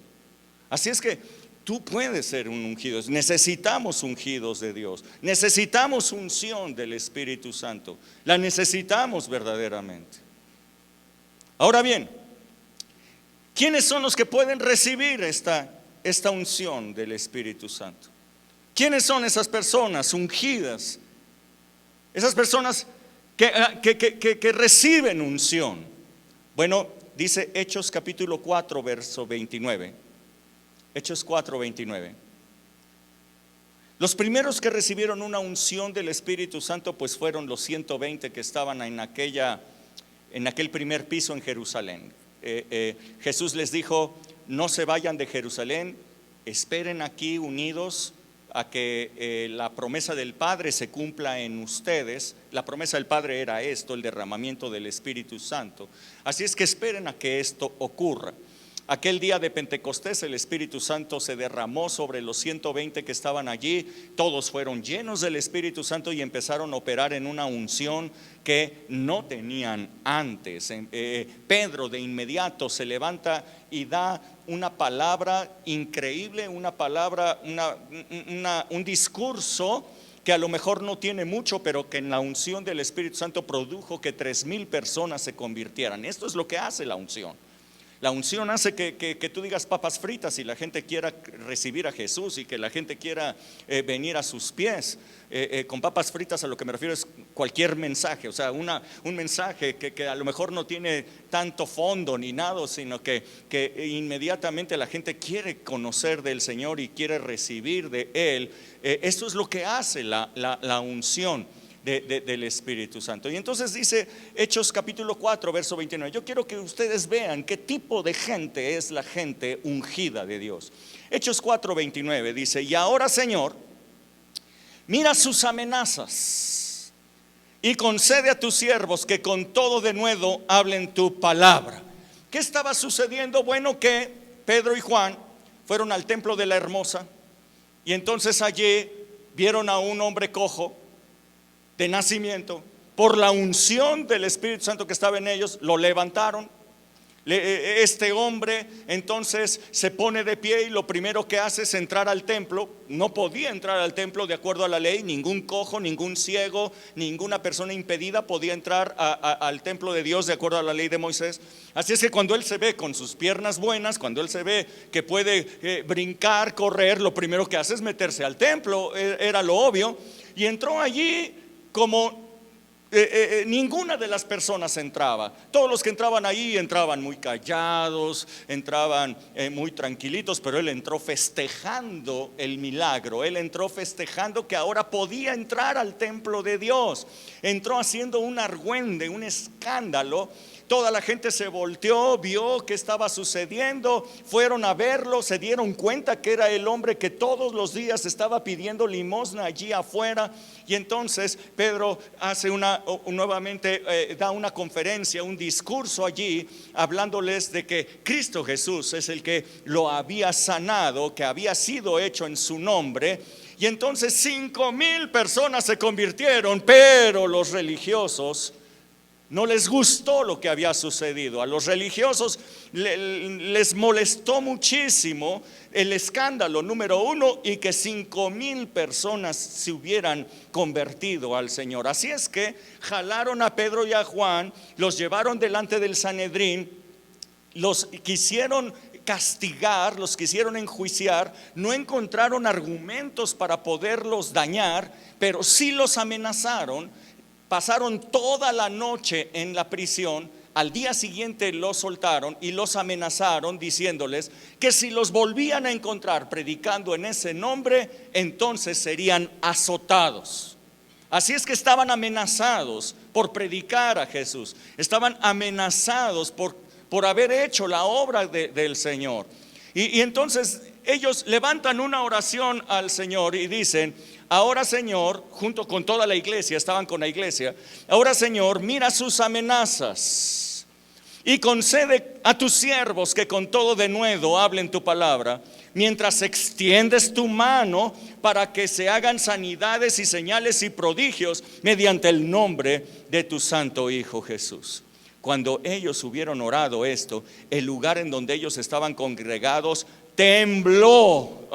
Así es que tú puedes ser un ungido. Necesitamos ungidos de Dios, necesitamos unción del Espíritu Santo, la necesitamos verdaderamente. Ahora bien, ¿quiénes son los que pueden recibir esta unción del Espíritu Santo? ¿Quiénes son esas personas ungidas? Esas personas que reciben unción. Bueno, dice Hechos capítulo 4 verso 29. Hechos 4, 29. Los primeros que recibieron una unción del Espíritu Santo pues fueron los 120 que estaban en aquel primer piso en Jerusalén. Jesús les dijo: no se vayan de Jerusalén, esperen aquí unidos a que la promesa del Padre se cumpla en ustedes. La promesa del Padre era esto, el derramamiento del Espíritu Santo. Así es que esperen a que esto ocurra. Aquel día de Pentecostés el Espíritu Santo se derramó sobre los 120 que estaban allí. Todos fueron llenos del Espíritu Santo y empezaron a operar en una unción que no tenían antes. Pedro de inmediato se levanta y da una palabra increíble, una palabra, un discurso que a lo mejor no tiene mucho, pero que en la unción del Espíritu Santo produjo que 3,000 personas se convirtieran. Esto es lo que hace la unción. La unción hace que tú digas papas fritas y la gente quiera recibir a Jesús y que la gente quiera venir a sus pies. Con papas fritas a lo que me refiero es cualquier mensaje, o sea, un mensaje que a lo mejor no tiene tanto fondo ni nada, sino que inmediatamente la gente quiere conocer del Señor y quiere recibir de Él. Esto es lo que hace la unción del Espíritu Santo. Y entonces dice Hechos capítulo 4 verso 29. Yo quiero que ustedes vean qué tipo de gente es la gente ungida de Dios. Hechos 4, 29 dice: y ahora, Señor, mira sus amenazas y concede a tus siervos que con todo denuedo hablen tu palabra. ¿Qué estaba sucediendo? Bueno, que Pedro y Juan fueron al templo de la Hermosa y entonces allí vieron a un hombre cojo de nacimiento. Por la unción del Espíritu Santo que estaba en ellos, lo levantaron. Este hombre entonces se pone de pie y lo primero que hace es entrar al templo. No podía entrar al templo de acuerdo a la ley. Ningún cojo, ningún ciego, ninguna persona impedida podía entrar al templo de Dios de acuerdo a la ley de Moisés. Así es que cuando él se ve con sus piernas buenas, cuando él se ve que puede brincar, correr, lo primero que hace es meterse al templo. Era lo obvio. Y entró allí como ninguna de las personas entraba. Todos los que entraban ahí entraban muy callados, entraban muy tranquilitos, pero él entró festejando el milagro. Él entró festejando que ahora podía entrar al templo de Dios. Entró haciendo un argüende, un escándalo. Toda la gente se volteó, vio qué estaba sucediendo, fueron a verlo, se dieron cuenta que era el hombre que todos los días estaba pidiendo limosna allí afuera. Y entonces Pedro hace nuevamente da una conferencia, un discurso allí, hablándoles de que Cristo Jesús es el que lo había sanado, que había sido hecho en su nombre. Y entonces 5,000 personas se convirtieron, pero los religiosos no les gustó lo que había sucedido. A los religiosos les molestó muchísimo el escándalo, número uno, y que 5,000 personas se hubieran convertido al Señor. Así es que jalaron a Pedro y a Juan, los llevaron delante del Sanedrín, los quisieron castigar, los quisieron enjuiciar. No encontraron argumentos para poderlos dañar, pero sí los amenazaron. Pasaron toda la noche en la prisión. Al día siguiente los soltaron y los amenazaron diciéndoles que si los volvían a encontrar predicando en ese nombre, entonces serían azotados. Así es que estaban amenazados por predicar a Jesús. Estaban amenazados por haber hecho la obra del Señor. Y entonces ellos levantan una oración al Señor y dicen: ahora, Señor, junto con toda la iglesia, estaban con la iglesia, ahora, Señor, mira sus amenazas y concede a tus siervos que con todo denuedo hablen tu palabra, mientras extiendes tu mano para que se hagan sanidades y señales y prodigios mediante el nombre de tu santo Hijo Jesús. Cuando ellos hubieron orado esto, el lugar en donde ellos estaban congregados tembló,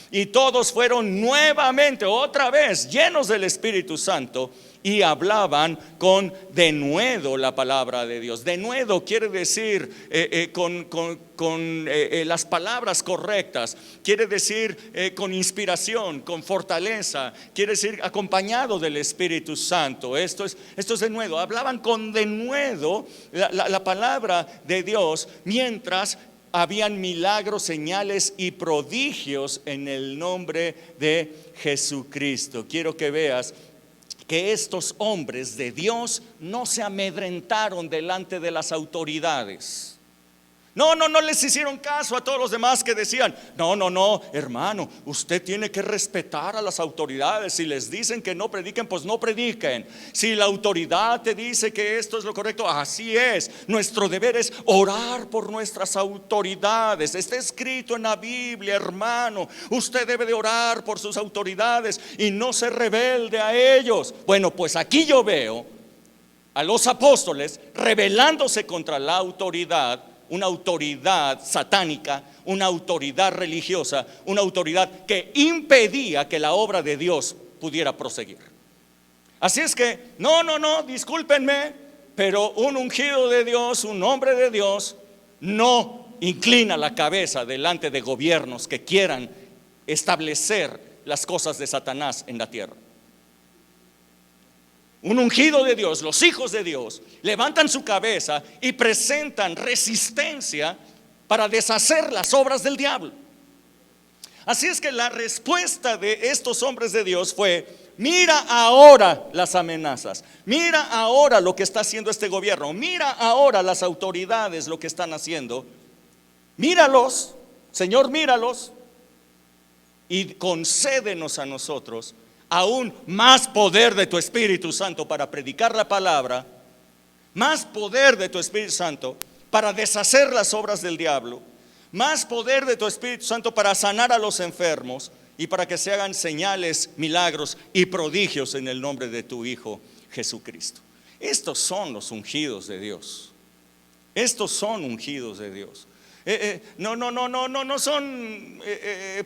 y todos fueron nuevamente, otra vez, llenos del Espíritu Santo, y hablaban con denuedo la palabra de Dios. Denuedo quiere decir con las palabras correctas, quiere decir con inspiración, con fortaleza, quiere decir acompañado del Espíritu Santo. Esto es denuedo. Hablaban con denuedo la palabra de Dios, mientras habían milagros, señales y prodigios en el nombre de Jesucristo. Quiero que veas que estos hombres de Dios no se amedrentaron delante de las autoridades. No les hicieron caso a todos los demás que decían: no, hermano, usted tiene que respetar a las autoridades. Si les dicen que no prediquen, pues no prediquen. Si la autoridad te dice que esto es lo correcto, así es. Nuestro deber es orar por nuestras autoridades. Está escrito en la Biblia, hermano, usted debe de orar por sus autoridades y no ser rebelde a ellos. Bueno, pues aquí yo veo a los apóstoles rebelándose contra la autoridad, una autoridad satánica, una autoridad religiosa, una autoridad que impedía que la obra de Dios pudiera proseguir. Así es que, discúlpenme, pero un ungido de Dios, un hombre de Dios, no inclina la cabeza delante de gobiernos que quieran establecer las cosas de Satanás en la tierra. Un ungido de Dios, los hijos de Dios, levantan su cabeza y presentan resistencia para deshacer las obras del diablo. Así es que la respuesta de estos hombres de Dios fue: mira ahora las amenazas, mira ahora lo que está haciendo este gobierno, mira ahora las autoridades lo que están haciendo. Míralos, Señor, míralos, y concédenos a nosotros aún más poder de tu Espíritu Santo para predicar la palabra, más poder de tu Espíritu Santo para deshacer las obras del diablo, más poder de tu Espíritu Santo para sanar a los enfermos y para que se hagan señales, milagros y prodigios en el nombre de tu Hijo Jesucristo. Estos son los ungidos de Dios. Estos son ungidos de Dios. No son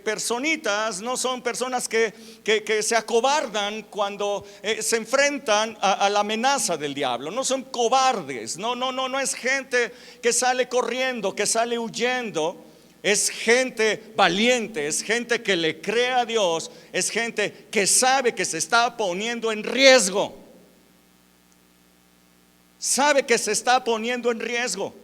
personitas, no son personas que se acobardan cuando se enfrentan a la amenaza del diablo. No son cobardes, no es gente que sale corriendo, que sale huyendo. Es gente valiente, es gente que le cree a Dios, es gente que sabe que se está poniendo en riesgo. Sabe que se está poniendo en riesgo.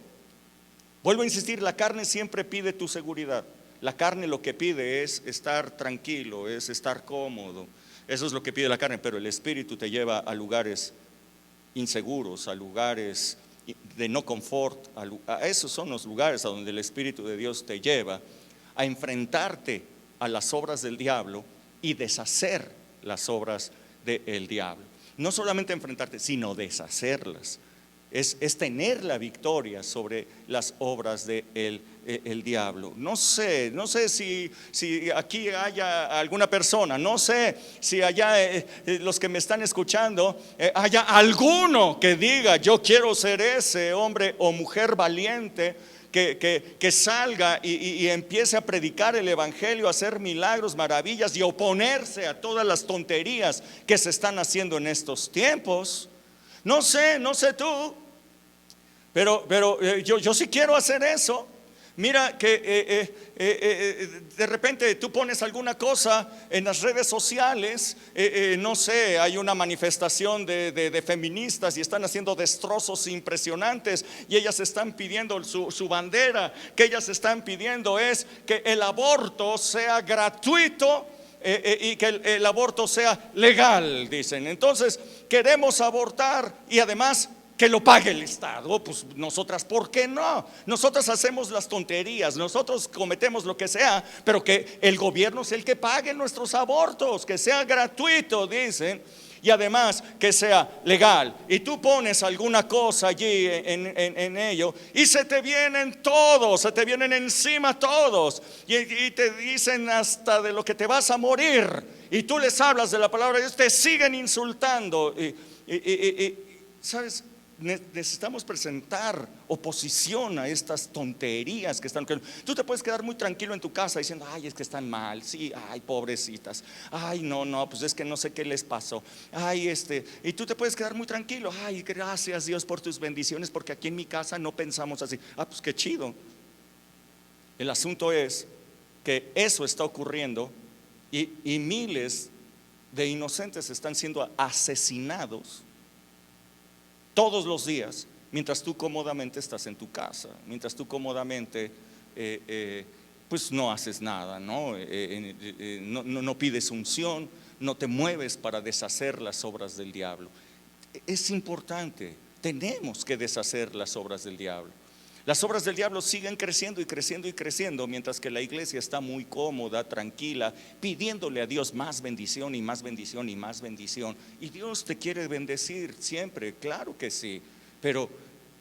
Vuelvo a insistir, la carne siempre pide tu seguridad. La carne lo que pide es estar tranquilo, es estar cómodo. Eso es lo que pide la carne, pero el Espíritu te lleva a lugares inseguros, a lugares de no confort. A esos son los lugares a donde el Espíritu de Dios te lleva a enfrentarte a las obras del diablo y deshacer las obras del diablo. No solamente enfrentarte, sino deshacerlas. Es tener la victoria sobre las obras del diablo. No sé si aquí haya alguna persona, no sé si allá los que me están escuchando haya alguno que diga: yo quiero ser ese hombre o mujer valiente que salga y empiece a predicar el evangelio, a hacer milagros, maravillas y oponerse a todas las tonterías que se están haciendo en estos tiempos. No sé tú, pero yo sí quiero hacer eso. Mira que de repente tú pones alguna cosa en las redes sociales, no sé, hay una manifestación de feministas y están haciendo destrozos impresionantes, y ellas están pidiendo su bandera, que ellas están pidiendo es que el aborto sea gratuito y que el aborto sea legal, dicen. Entonces queremos abortar y además que lo pague el Estado. Pues nosotras, ¿por qué no? Nosotras hacemos las tonterías, nosotros cometemos lo que sea, pero que el gobierno es el que pague nuestros abortos, que sea gratuito, dicen. Y además que sea legal. Y tú pones alguna cosa allí en ello y se te vienen todos, se te vienen encima todos. Y te dicen hasta de lo que te vas a morir. Y tú les hablas de la palabra de Dios, te siguen insultando. ¿Sabes? Necesitamos presentar oposición a estas tonterías que están. Tú te puedes quedar muy tranquilo en tu casa diciendo, ay, es que están mal, sí, ay, pobrecitas, ay, no, pues es que no sé qué les pasó, ay, y tú te puedes quedar muy tranquilo, ay, gracias Dios por tus bendiciones, porque aquí en mi casa no pensamos así. Pues qué chido. El asunto es que eso está ocurriendo y miles de inocentes están siendo asesinados todos los días, mientras tú cómodamente estás en tu casa, mientras tú cómodamente pues no haces nada, no pides unción, no te mueves para deshacer las obras del diablo. Es importante, tenemos que deshacer las obras del diablo. Las obras del diablo siguen creciendo y creciendo y creciendo, mientras que la iglesia está muy cómoda, tranquila, pidiéndole a Dios más bendición y más bendición y más bendición. Y Dios te quiere bendecir siempre, claro que sí, pero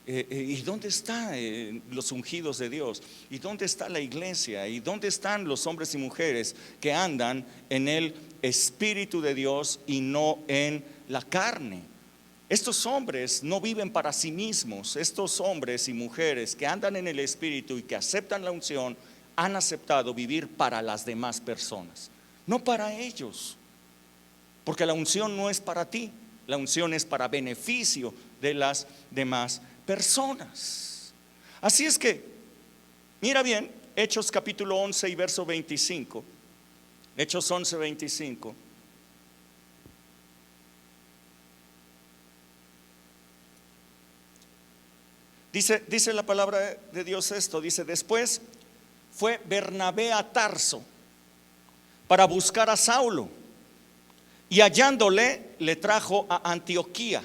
¿y dónde están los ungidos de Dios? ¿Y dónde está la iglesia? ¿Y dónde están los hombres y mujeres que andan en el Espíritu de Dios y no en la carne? Estos hombres no viven para sí mismos. Estos hombres y mujeres que andan en el Espíritu y que aceptan la unción, han aceptado vivir para las demás personas, no para ellos, porque la unción no es para ti, la unción es para beneficio de las demás personas. Así es que, mira bien, Hechos capítulo 11 y verso 25. Hechos 11, 25. Dice la palabra de Dios esto, dice: después fue Bernabé a Tarso para buscar a Saulo, y hallándole le trajo a Antioquía,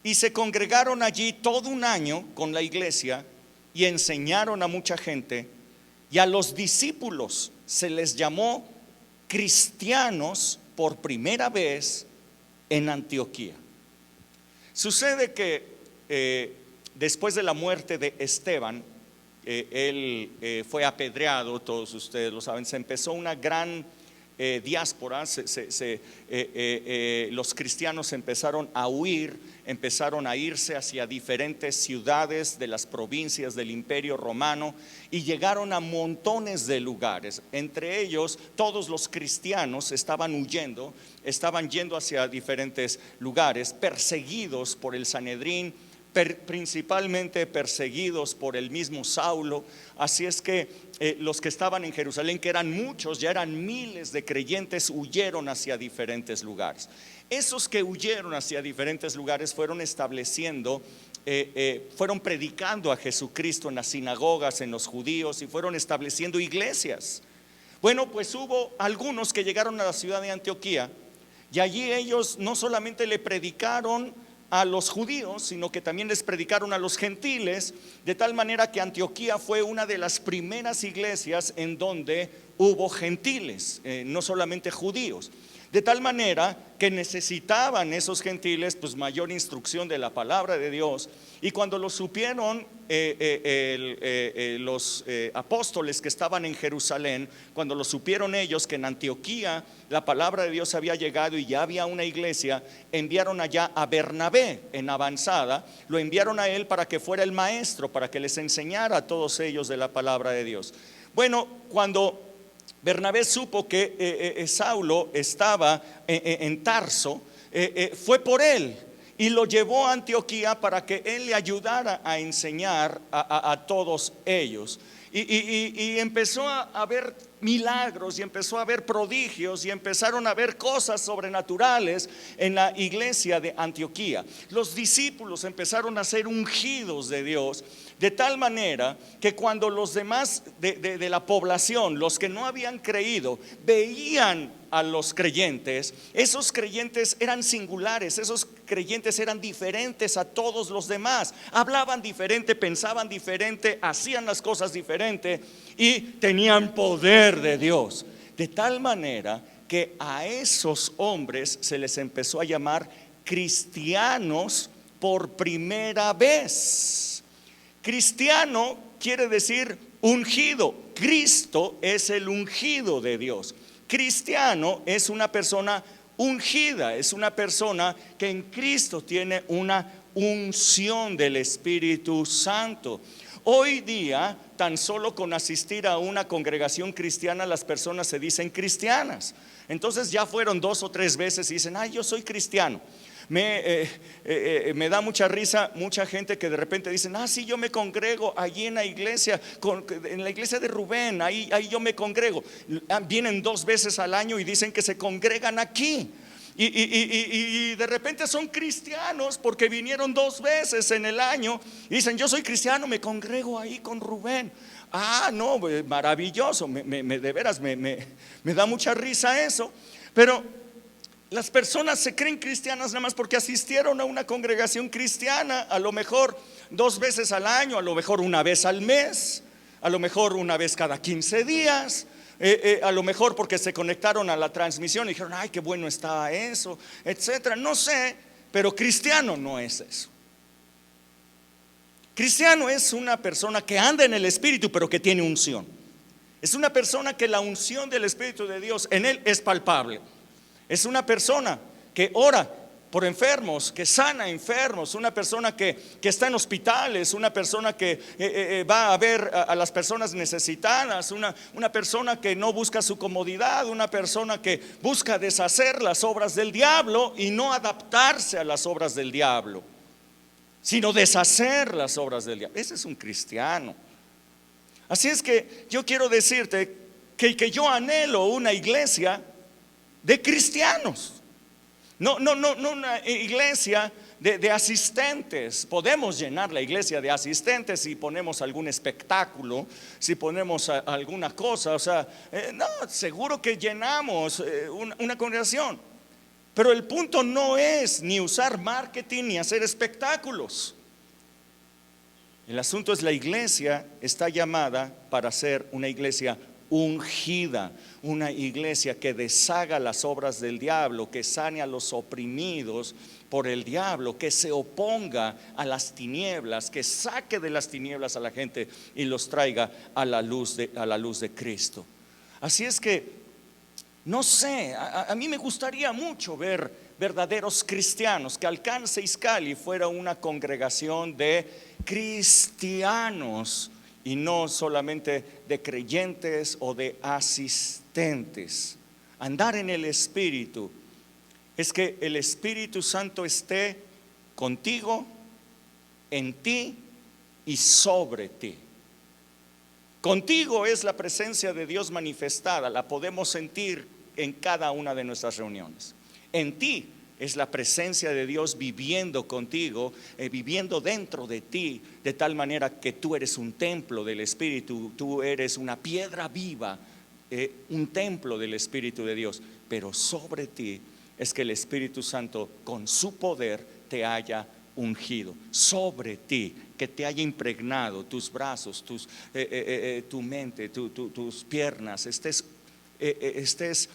y se congregaron allí todo un año con la iglesia y enseñaron a mucha gente, y a los discípulos se les llamó cristianos por primera vez en Antioquía. Sucede que después de la muerte de Esteban, él fue apedreado, todos ustedes lo saben, se empezó una gran diáspora, los cristianos empezaron a huir, empezaron a irse hacia diferentes ciudades de las provincias del Imperio Romano y llegaron a montones de lugares. Entre ellos, todos los cristianos estaban huyendo, estaban yendo hacia diferentes lugares, perseguidos por el Sanedrín, principalmente perseguidos por el mismo Saulo. Así es que los que estaban en Jerusalén, que eran muchos, ya eran miles de creyentes, huyeron hacia diferentes lugares. Esos que huyeron hacia diferentes lugares fueron estableciendo, fueron predicando a Jesucristo en las sinagogas, en los judíos, y fueron estableciendo iglesias. Bueno, pues hubo algunos que llegaron a la ciudad de Antioquía, y allí ellos no solamente le predicaron a los judíos, sino que también les predicaron a los gentiles, de tal manera que Antioquía fue una de las primeras iglesias en donde hubo gentiles, no solamente judíos. De tal manera que necesitaban esos gentiles pues mayor instrucción de la palabra de Dios. Y cuando lo supieron los apóstoles que estaban en Jerusalén, cuando lo supieron ellos que en Antioquía la palabra de Dios había llegado y ya había una iglesia, enviaron allá a Bernabé en avanzada, lo enviaron a él para que fuera el maestro, para que les enseñara a todos ellos de la palabra de Dios. Bueno, cuando Bernabé supo que Saulo estaba en Tarso, fue por él y lo llevó a Antioquía para que él le ayudara a enseñar a todos ellos. Y empezó a ver milagros y empezó a ver prodigios y empezaron a ver cosas sobrenaturales en la iglesia de Antioquía. Los discípulos empezaron a ser ungidos de Dios, de tal manera que cuando los demás de la población, los que no habían creído, veían a los creyentes, esos creyentes eran singulares, esos creyentes eran diferentes a todos los demás, hablaban diferente, pensaban diferente, hacían las cosas diferente y tenían poder de Dios, de tal manera que a esos hombres se les empezó a llamar cristianos por primera vez. Cristiano quiere decir ungido. Cristo es el ungido de Dios. Cristiano es una persona ungida, es una persona que en Cristo tiene una unción del Espíritu Santo. Hoy día, tan solo con asistir a una congregación cristiana, las personas se dicen cristianas. Entonces ya fueron 2 o 3 veces y dicen, ay, yo soy cristiano. Me da mucha risa mucha gente que de repente dicen, sí, yo me congrego allí en la iglesia, en la iglesia de Rubén, ahí yo me congrego. Vienen 2 veces al año y dicen que se congregan aquí. Y de repente son cristianos porque vinieron 2 veces en el año y dicen, yo soy cristiano, me congrego ahí con Rubén. No, maravilloso, de veras me da mucha risa eso. Pero las personas se creen cristianas nada más porque asistieron a una congregación cristiana, a lo mejor 2 veces al año, a lo mejor 1 vez al mes, a lo mejor 1 vez cada 15 días, a lo mejor porque se conectaron a la transmisión y dijeron, ay, qué bueno está eso, etcétera. No sé, pero cristiano no es eso. Cristiano es una persona que anda en el Espíritu, pero que tiene unción. Es una persona que la unción del Espíritu de Dios en él es palpable. Es una persona que ora por enfermos, que sana enfermos, una persona que está en hospitales, una persona que va a ver a las personas necesitadas, una persona que no busca su comodidad, una persona que busca deshacer las obras del diablo y no adaptarse a las obras del diablo, sino deshacer las obras del diablo. Ese es un cristiano. Así es que yo quiero decirte que yo anhelo una iglesia de cristianos, no una iglesia de asistentes. Podemos llenar la iglesia de asistentes si ponemos algún espectáculo, si ponemos alguna cosa, no, seguro que llenamos una congregación, pero el punto no es ni usar marketing ni hacer espectáculos. El asunto es, la iglesia está llamada para ser una iglesia ungida, una iglesia que deshaga las obras del diablo, que sane a los oprimidos por el diablo, que se oponga a las tinieblas, que saque de las tinieblas a la gente y los traiga a la luz de Cristo. Así es que, no sé, a mí me gustaría mucho ver verdaderos cristianos, que Alcance Izcalli fuera una congregación de cristianos y no solamente de creyentes o de asistentes. Andar en el Espíritu es que el Espíritu Santo esté contigo, en ti y sobre ti. Contigo es la presencia de Dios manifestada, la podemos sentir en cada una de nuestras reuniones. En ti es la presencia de Dios viviendo contigo, viviendo dentro de ti, de tal manera que tú eres un templo del Espíritu, tú eres una piedra viva, un templo del Espíritu de Dios. Pero sobre ti es que el Espíritu Santo con su poder te haya ungido, sobre ti, que te haya impregnado tus brazos, tu mente, tus piernas, estés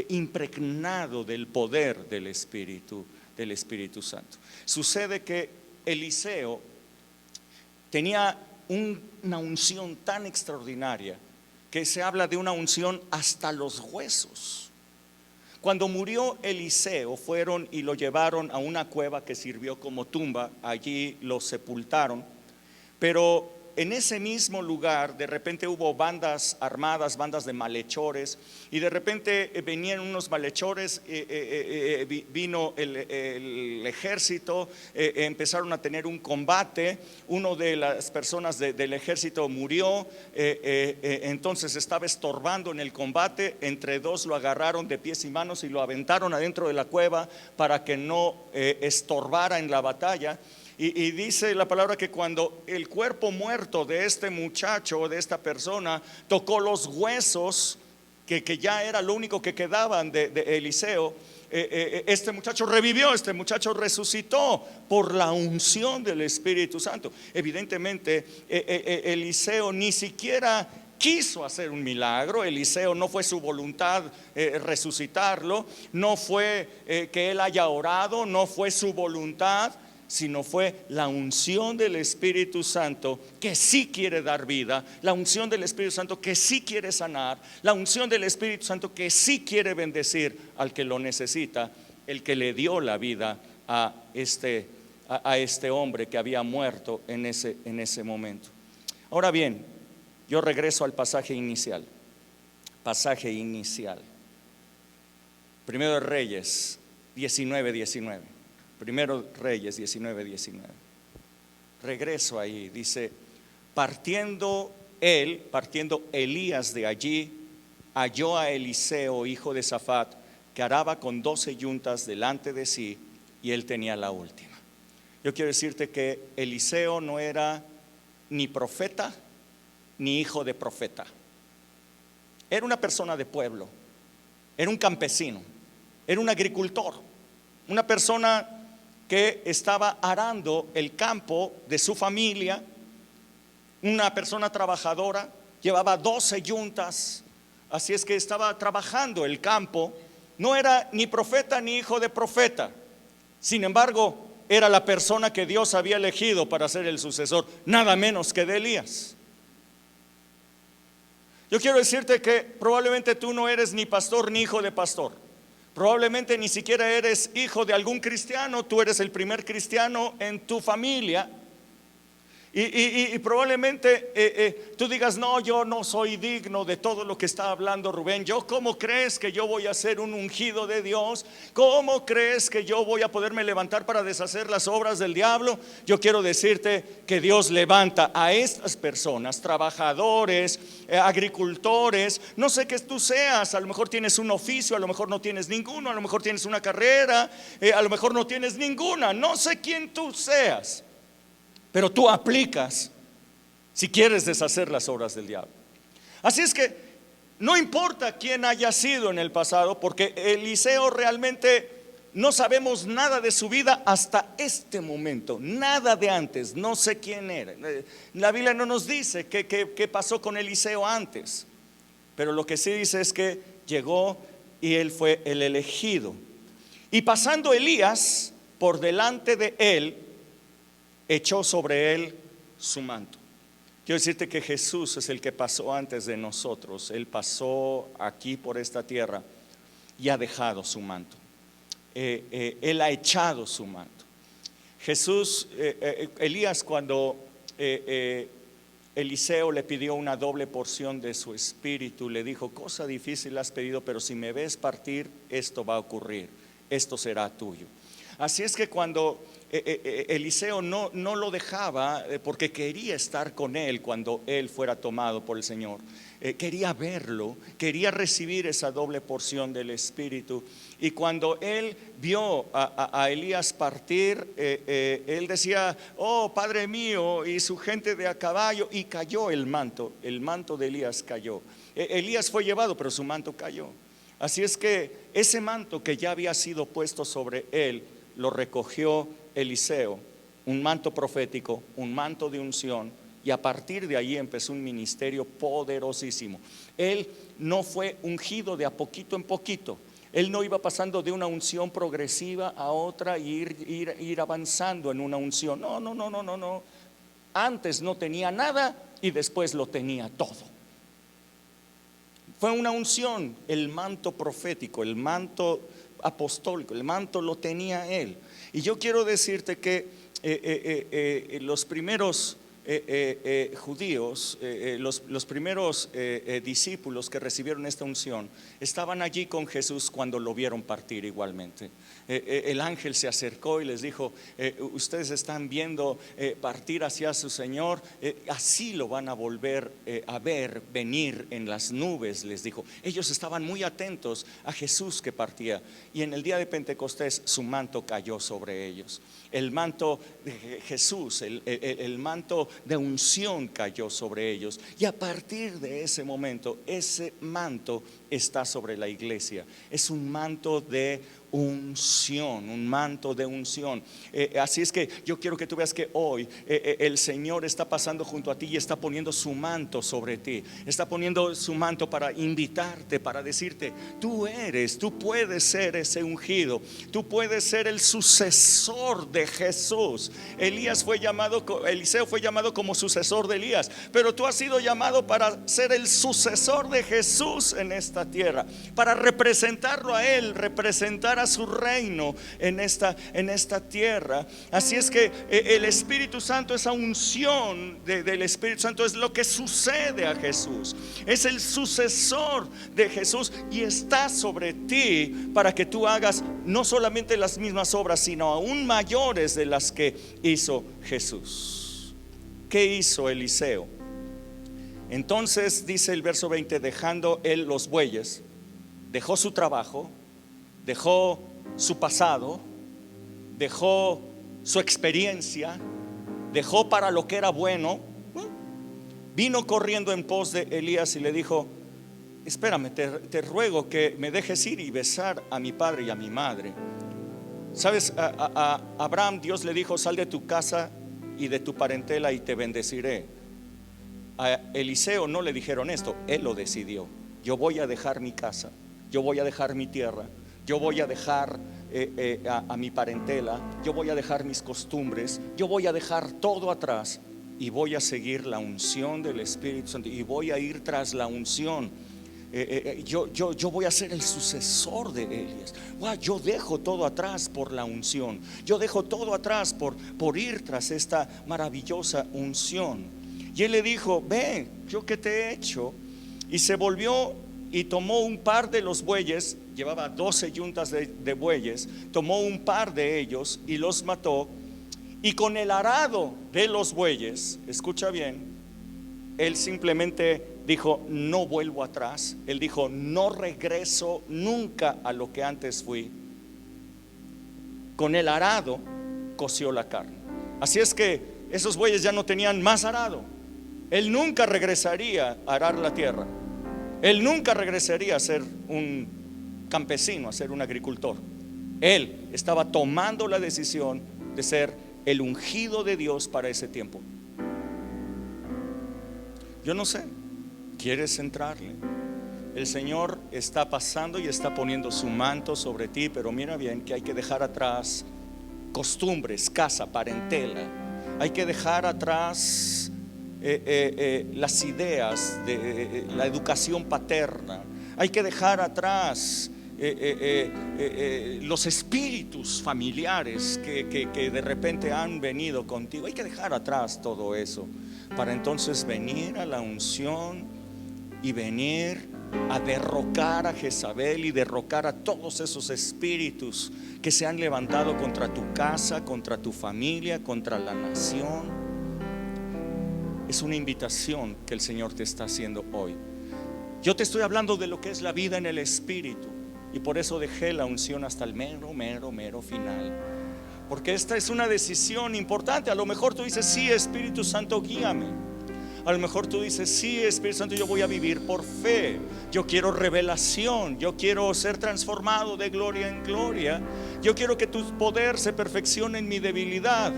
impregnado del poder del Espíritu Santo. Sucede que Eliseo tenía una unción tan extraordinaria que se habla de una unción hasta los huesos. Cuando murió Eliseo, fueron y lo llevaron a una cueva que sirvió como tumba. Allí lo sepultaron, pero en ese mismo lugar de repente hubo bandas armadas, bandas de malhechores, y de repente venían unos malhechores, vino el ejército, empezaron a tener un combate, uno de las personas del ejército murió, entonces estaba estorbando en el combate, entre dos lo agarraron de pies y manos y lo aventaron adentro de la cueva para que no estorbara en la batalla. Y dice la palabra que cuando el cuerpo muerto de este muchacho, de esta persona, tocó los huesos, que ya era lo único que quedaban de Eliseo, este muchacho revivió, este muchacho resucitó por la unción del Espíritu Santo. Evidentemente Eliseo ni siquiera quiso hacer un milagro. Eliseo no fue su voluntad resucitarlo, no fue que él haya orado, no fue su voluntad, sino fue la unción del Espíritu Santo que sí quiere dar vida, la unción del Espíritu Santo que sí quiere sanar, la unción del Espíritu Santo que sí quiere bendecir al que lo necesita, el que le dio la vida a este hombre que había muerto en ese momento. Ahora bien, yo regreso al pasaje inicial. Primero de Reyes 19:19. Primero Reyes 19:19. Regreso ahí, dice: partiendo Elías de allí, halló a Eliseo, hijo de Safat, que araba con 12 yuntas delante de sí, y él tenía la última. Yo quiero decirte que Eliseo no era ni profeta ni hijo de profeta. Era una persona de pueblo, era un campesino, era un agricultor, una persona que estaba arando el campo de su familia, una persona trabajadora, llevaba 12 yuntas, así es que estaba trabajando el campo. No era ni profeta ni hijo de profeta, sin embargo era la persona que Dios había elegido para ser el sucesor, nada menos que de Elías. Yo quiero decirte que probablemente tú no eres ni pastor ni hijo de pastor. Probablemente ni siquiera eres hijo de algún cristiano, tú eres el primer cristiano en tu familia. Y probablemente tú digas: no, yo no soy digno de todo lo que está hablando Rubén. ¿Cómo crees que yo voy a ser un ungido de Dios? ¿Cómo crees que yo voy a poderme levantar para deshacer las obras del diablo? Yo quiero decirte que Dios levanta a estas personas, trabajadores, agricultores, no sé qué tú seas. A lo mejor tienes un oficio, a lo mejor no tienes ninguno, a lo mejor tienes una carrera, a lo mejor no tienes ninguna. No sé quién tú seas, pero tú aplicas si quieres deshacer las obras del diablo. Así es que no importa quién haya sido en el pasado, porque Eliseo realmente no sabemos nada de su vida hasta este momento, nada de antes, no sé quién era. La Biblia no nos dice qué pasó con Eliseo antes, pero lo que sí dice es que llegó y él fue el elegido. Y pasando Elías por delante de él, echó sobre él su manto. Quiero decirte que Jesús es el que pasó antes de nosotros. Él pasó aquí por esta tierra y ha dejado su manto. Él ha echado su manto. Jesús, Elías, cuando Eliseo le pidió una doble porción de su espíritu, le dijo: cosa difícil has pedido, pero si me ves partir, esto va a ocurrir, esto será tuyo. Así es que cuando Eliseo no lo dejaba, porque quería estar con él cuando él fuera tomado por el Señor, quería verlo, quería recibir esa doble porción del Espíritu. Y cuando él vio a Elías partir, él decía: oh Padre mío, y su gente de a caballo, y cayó el manto de Elías cayó. Elías fue llevado, pero su manto cayó. Así es que ese manto que ya había sido puesto sobre él, lo recogió Eliseo, un manto profético, un manto de unción, y a partir de ahí empezó un ministerio poderosísimo. Él no fue ungido de a poquito en poquito. Él no iba pasando de una unción progresiva a otra y ir avanzando en una unción. No. Antes no tenía nada y después lo tenía todo. Fue una unción, el manto profético, el manto apostólico, el manto lo tenía él. Y yo quiero decirte que los primeros judíos, los primeros discípulos que recibieron esta unción, estaban allí con Jesús cuando lo vieron partir igualmente. El ángel se acercó y les dijo: ustedes están viendo partir hacia su Señor, así lo van a volver a ver venir en las nubes, les dijo. Ellos estaban muy atentos a Jesús que partía, y en el día de Pentecostés su manto cayó sobre ellos. El manto de Jesús, el manto de unción cayó sobre ellos, y a partir de ese momento ese manto está sobre la iglesia. Es un manto de unción, un manto de unción. Así es que yo quiero que tú veas que hoy el Señor está pasando junto a ti y está poniendo su manto sobre ti. Está poniendo su manto para invitarte, para decirte: tú puedes ser ese ungido, tú puedes ser el sucesor de Jesús. Eliseo fue llamado como sucesor de Elías, pero tú has sido llamado para ser el sucesor de Jesús en esta tierra, para representarlo a Él, representar a su reino en esta tierra. Así es que el Espíritu Santo, esa unción del Espíritu Santo, es lo que sucede a Jesús. Es el sucesor de Jesús y está sobre ti para que tú hagas no solamente las mismas obras, sino aún mayores de las que hizo Jesús. ¿Qué hizo Eliseo? Entonces dice el verso 20: dejando él los bueyes, dejó su trabajo, dejó su pasado, dejó su experiencia, dejó para lo que era bueno, vino corriendo en pos de Elías y le dijo: espérame, te ruego que me dejes ir y besar a mi padre y a mi madre. Sabes, a Abraham Dios le dijo: sal de tu casa y de tu parentela y te bendeciré. A Eliseo no le dijeron esto, él lo decidió. Yo voy a dejar mi casa, yo voy a dejar mi tierra, yo voy a dejar a mi parentela, yo voy a dejar mis costumbres, yo voy a dejar todo atrás y voy a seguir la unción del Espíritu Santo y voy a ir tras la unción. Yo voy a ser el sucesor de Elías. Yo dejo todo atrás por la unción. Yo dejo todo atrás por ir tras esta maravillosa unción. Y él le dijo: ven, yo que te he hecho. Y se volvió y tomó un par de los bueyes. Llevaba 12 yuntas de bueyes. Tomó un par de ellos y los mató. Y con el arado de los bueyes, escucha bien, él simplemente dijo: no vuelvo atrás. Él dijo: no regreso nunca a lo que antes fui. Con el arado coció la carne. Así es que esos bueyes ya no tenían más arado. Él nunca regresaría a arar la tierra. Él nunca regresaría a ser un campesino, a ser un agricultor. Él estaba tomando la decisión de ser el ungido de Dios para ese tiempo. Yo no sé, ¿quieres entrarle? El Señor está pasando y está poniendo su manto sobre ti, pero mira bien que hay que dejar atrás costumbres, casa, parentela. Hay que dejar atrás las ideas de la educación paterna. Hay que dejar atrás los espíritus familiares que de repente han venido contigo. Hay que dejar atrás todo eso para entonces venir a la unción y venir a derrocar a Jezabel y derrocar a todos esos espíritus que se han levantado contra tu casa, contra tu familia, contra la nación. Es una invitación que el Señor te está haciendo hoy. Yo te estoy hablando de lo que es la vida en el Espíritu, y por eso dejé la unción hasta el mero final, porque esta es una decisión importante. A lo mejor tú dices: sí, Espíritu Santo, guíame. A lo mejor tú dices: sí, Espíritu Santo, yo voy a vivir por fe. Yo quiero revelación, yo quiero ser transformado de gloria en gloria. Yo quiero que tu poder se perfeccione en mi debilidad.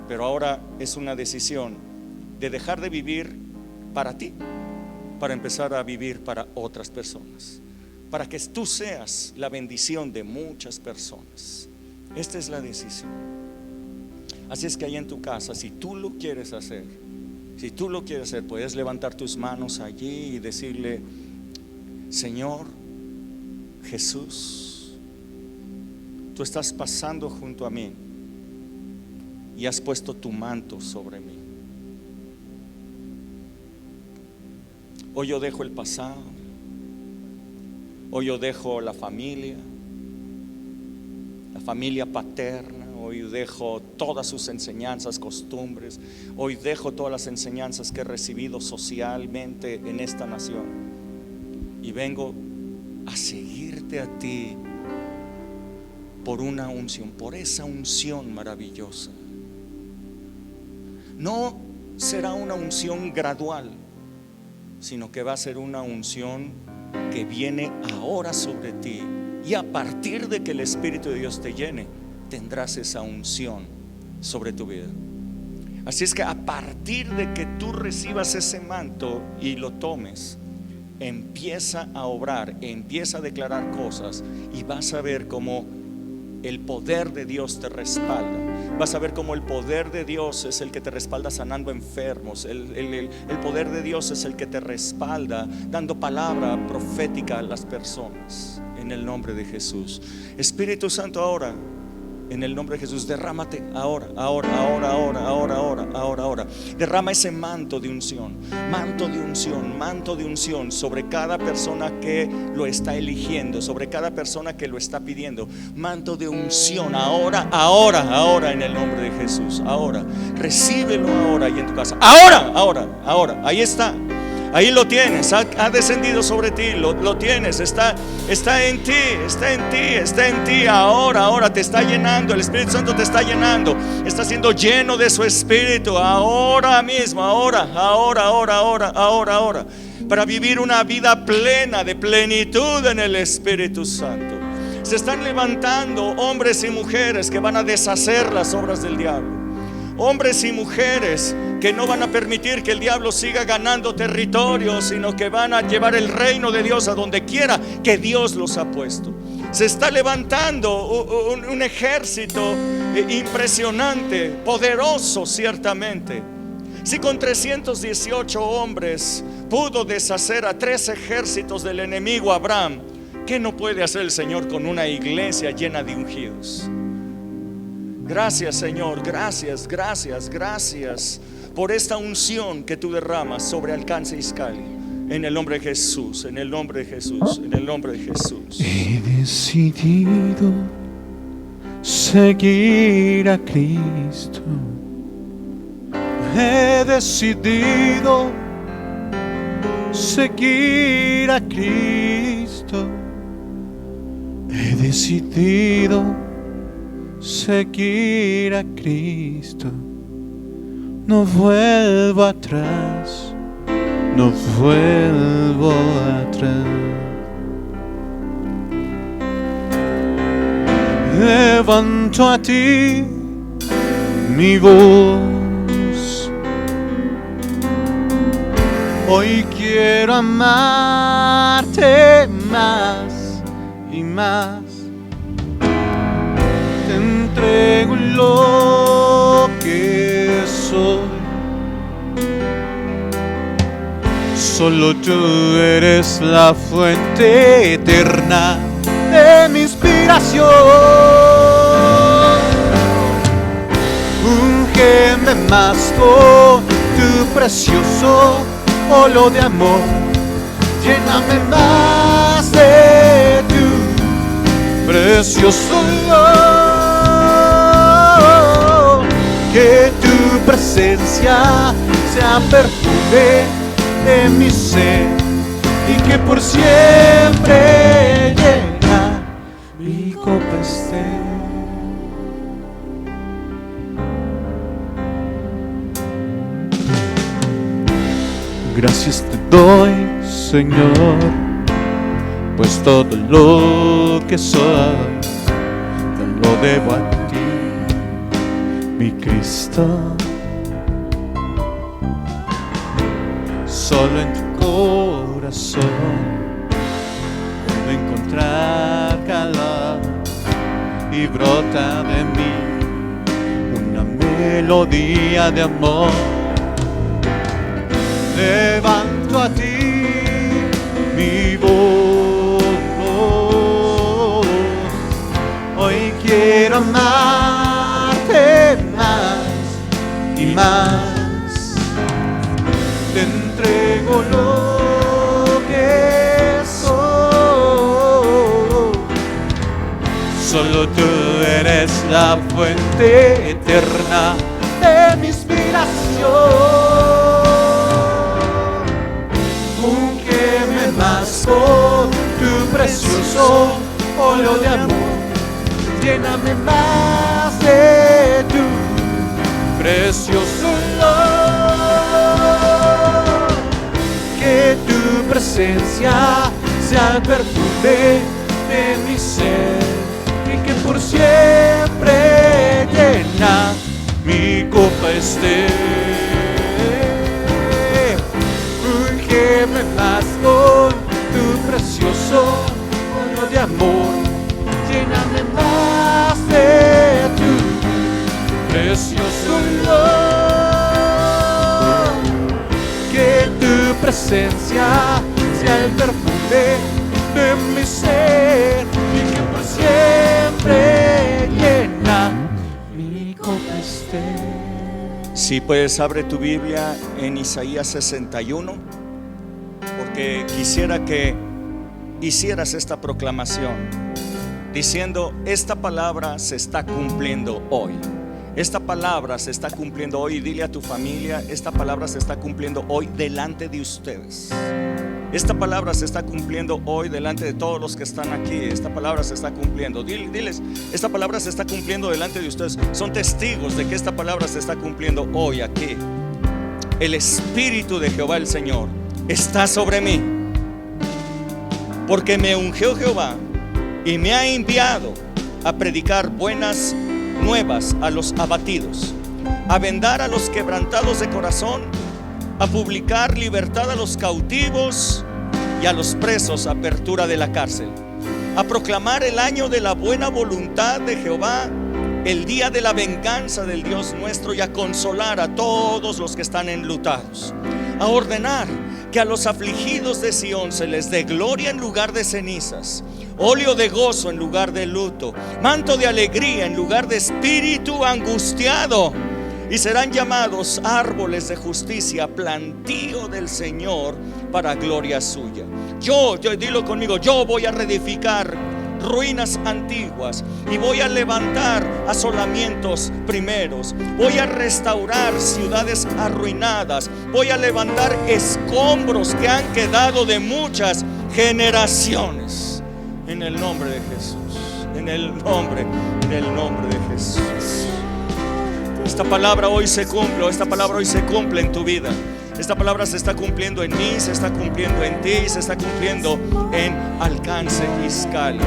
Pero ahora es una decisión de dejar de vivir para ti, para empezar a vivir para otras personas, para que tú seas la bendición de muchas personas. Esta es la decisión. Así es que ahí en tu casa, si tú lo quieres hacer, puedes levantar tus manos allí y decirle: Señor Jesús, tú estás pasando junto a mí y has puesto tu manto sobre mí. Hoy yo dejo el pasado. Hoy yo dejo la familia paterna. Hoy yo dejo todas sus enseñanzas, costumbres. Hoy dejo todas las enseñanzas que he recibido socialmente en esta nación. Y vengo a seguirte a ti por una unción, por esa unción maravillosa. No será una unción gradual, sino que va a ser una unción que viene ahora sobre ti. Y a partir de que el Espíritu de Dios te llene, tendrás esa unción sobre tu vida. Así es que a partir de que tú recibas ese manto y lo tomes, empieza a obrar, empieza a declarar cosas, y vas a ver cómo el poder de Dios te respalda. Vas a ver cómo el poder de Dios es el que te respalda sanando enfermos. El poder de Dios es el que te respalda dando palabra profética a las personas. En el nombre de Jesús. Espíritu Santo, ahora, en el nombre de Jesús, derrámate ahora. Derrama ese manto de unción sobre cada persona que lo está eligiendo, sobre cada persona que lo está pidiendo. Manto de unción ahora, en el nombre de Jesús. Ahora, recíbelo ahora ahí en tu casa. Ahora, ahí está. Ahí lo tienes, ha descendido sobre ti, lo tienes, está en ti. Ahora te está llenando, el Espíritu Santo te está llenando, está siendo lleno de su Espíritu ahora mismo, ahora, para vivir una vida plena, de plenitud en el Espíritu Santo. Se están levantando hombres y mujeres que van a deshacer las obras del diablo. Hombres y mujeres que no van a permitir que el diablo siga ganando territorio, sino que van a llevar el reino de Dios a donde quiera que Dios los ha puesto. Se está levantando un ejército impresionante, poderoso ciertamente. Si con 318 hombres pudo deshacer a 3 ejércitos del enemigo Abraham, ¿qué no puede hacer el Señor con una iglesia llena de ungidos? Gracias, Señor, gracias por esta unción que tú derramas sobre Alcance Izcalli. En el nombre de Jesús, en el nombre de Jesús, en el nombre de Jesús. He decidido seguir a Cristo. He decidido seguir a Cristo. He decidido seguir a Cristo. No vuelvo atrás, no vuelvo atrás. Levanto a ti mi voz. Hoy quiero amarte más y más. Te entrego lo que soy. Solo tú eres la fuente eterna de mi inspiración. Úngeme más con tu precioso óleo de amor. Lléname más de tu precioso olor. Que tu presencia sea perfume de mi ser y que por siempre llena mi copa esté. Gracias te doy, Señor, pues todo lo que soy te lo debo a ti, mi Cristo. Solo en tu corazón puedo encontrar calor y brota de mí una melodía de amor. Levanto a ti mi voz. Hoy quiero amarte más y más. Te entrego lo Solo tú eres la fuente eterna de mi inspiración. Úngeme más con tu precioso óleo de amor. Lléname más de tu precioso olor. Que tu presencia sea el perfume de mi ser y que por siempre llena mi copa esté. Úngeme más con tu precioso óleo de amor. Lléname más de tu precioso olor. Que tu presencia sea el perfume de mi ser y que por siempre llena mi copa esté. Si puedes, abre tu Biblia en Isaías 61, porque quisiera que hicieras esta proclamación diciendo: esta palabra se está cumpliendo hoy. Esta palabra se está cumpliendo hoy. Dile a tu familia: esta palabra se está cumpliendo hoy delante de ustedes. Esta palabra se está cumpliendo hoy delante de todos los que están aquí. Esta palabra se está cumpliendo. Diles: esta palabra se está cumpliendo delante de ustedes. Son testigos de que esta palabra se está cumpliendo hoy aquí. El Espíritu de Jehová el Señor está sobre mí, porque me ungió Jehová y me ha enviado a predicar buenas nuevas a los abatidos, a vendar a los quebrantados de corazón, a publicar libertad a los cautivos y a los presos apertura de la cárcel, a proclamar el año de la buena voluntad de Jehová, el día de la venganza del Dios nuestro, y a consolar a todos los que están enlutados, a ordenar que a los afligidos de Sión se les dé gloria en lugar de cenizas, óleo de gozo en lugar de luto, manto de alegría en lugar de espíritu angustiado. Y serán llamados árboles de justicia, plantío del Señor para gloria suya. Yo, dilo conmigo: yo voy a reedificar ruinas antiguas y voy a levantar asolamientos primeros. Voy a restaurar ciudades arruinadas. Voy a levantar escombros que han quedado de muchas generaciones. En el nombre de Jesús. En el nombre de Jesús. Esta palabra hoy se cumple. Esta palabra hoy se cumple en tu vida. Esta palabra se está cumpliendo en mí, se está cumpliendo en ti, se está cumpliendo en Alcance Izcalli.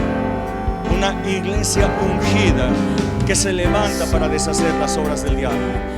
Una iglesia ungida que se levanta para deshacer las obras del diablo.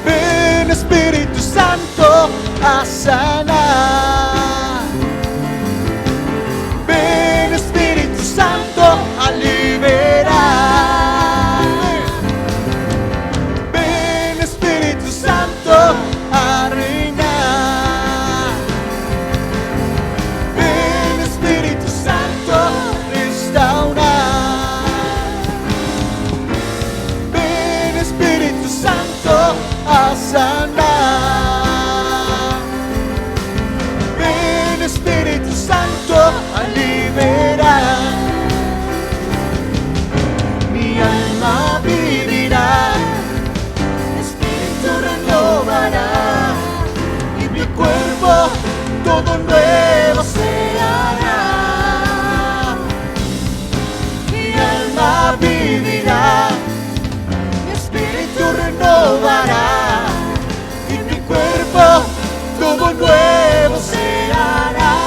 Ven Espíritu Santo a sanar. Ven Espíritu Santo a liberar. Ven Espíritu Santo a reinar. Ven Espíritu Santo a restaurar. Ven Espíritu Santo a sanar. todo nuevo se hará. Mi alma vivirá, mi espíritu renovará, y mi cuerpo todo nuevo se hará.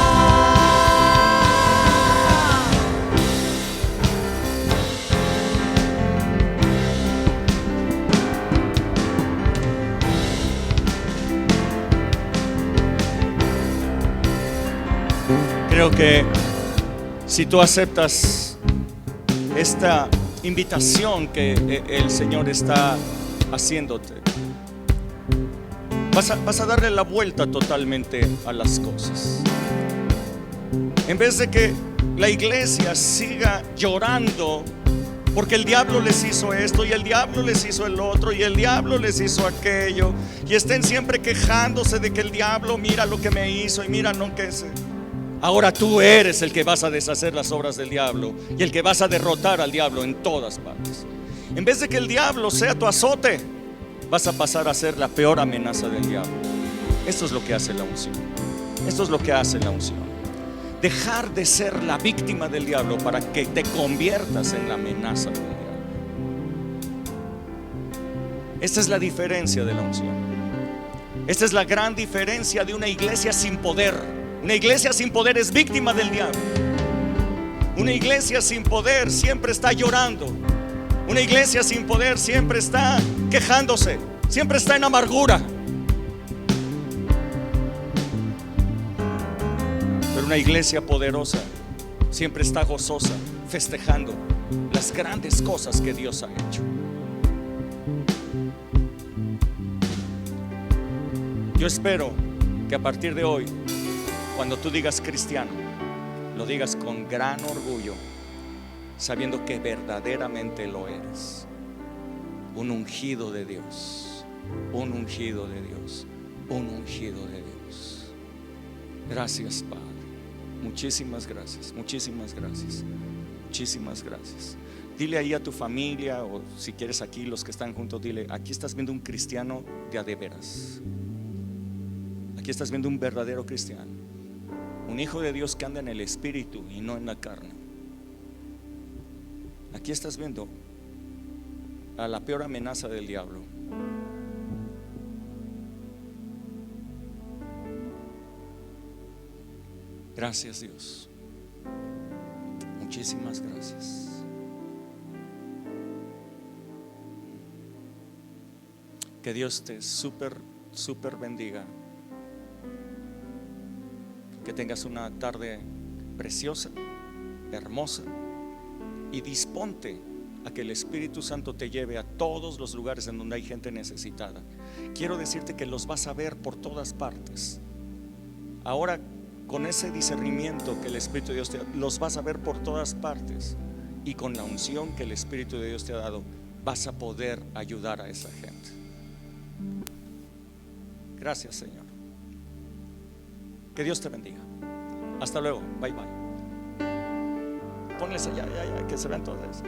Creo que si tú aceptas esta invitación que el Señor está haciéndote, vas a darle la vuelta totalmente a las cosas. En vez de que la iglesia siga llorando porque el diablo les hizo esto y el diablo les hizo el otro y el diablo les hizo aquello, y estén siempre quejándose de que el diablo mira lo que me hizo y mira no que se... Ahora tú eres el que vas a deshacer las obras del diablo y el que vas a derrotar al diablo en todas partes. En vez de que el diablo sea tu azote, vas a pasar a ser la peor amenaza del diablo. Esto es lo que hace la unción. Esto es lo que hace la unción. Dejar de ser la víctima del diablo para que te conviertas en la amenaza del diablo. Esta es la diferencia de la unción. Esta es la gran diferencia de una iglesia sin poder. Una iglesia sin poder es víctima del diablo. Una iglesia sin poder siempre está llorando. Una iglesia sin poder siempre está quejándose, siempre está en amargura. Pero una iglesia poderosa siempre está gozosa, festejando las grandes cosas que Dios ha hecho. Yo espero que a partir de hoy, cuando tú digas cristiano, lo digas con gran orgullo, sabiendo que verdaderamente lo eres. Un ungido de Dios, un ungido de Dios, un ungido de Dios. Gracias, Padre. Muchísimas gracias, muchísimas gracias, muchísimas gracias. Dile ahí a tu familia, o si quieres aquí los que están juntos, dile: aquí estás viendo un cristiano de a de veras. Aquí estás viendo un verdadero cristiano, un hijo de Dios que anda en el espíritu y no en la carne. Aquí estás viendo a la peor amenaza del diablo. Gracias, Dios. Muchísimas gracias. Que Dios te súper bendiga. Que tengas una tarde preciosa, hermosa, y disponte a que el Espíritu Santo te lleve a todos los lugares en donde hay gente necesitada. Quiero decirte que los vas a ver por todas partes. Ahora, con ese discernimiento que el Espíritu de Dios te da, los vas a ver por todas partes, y con la unción que el Espíritu de Dios te ha dado, vas a poder ayudar a esa gente. Gracias, Señor. Que Dios te bendiga. Hasta luego. Bye bye. Ponles allá, que se vean todas.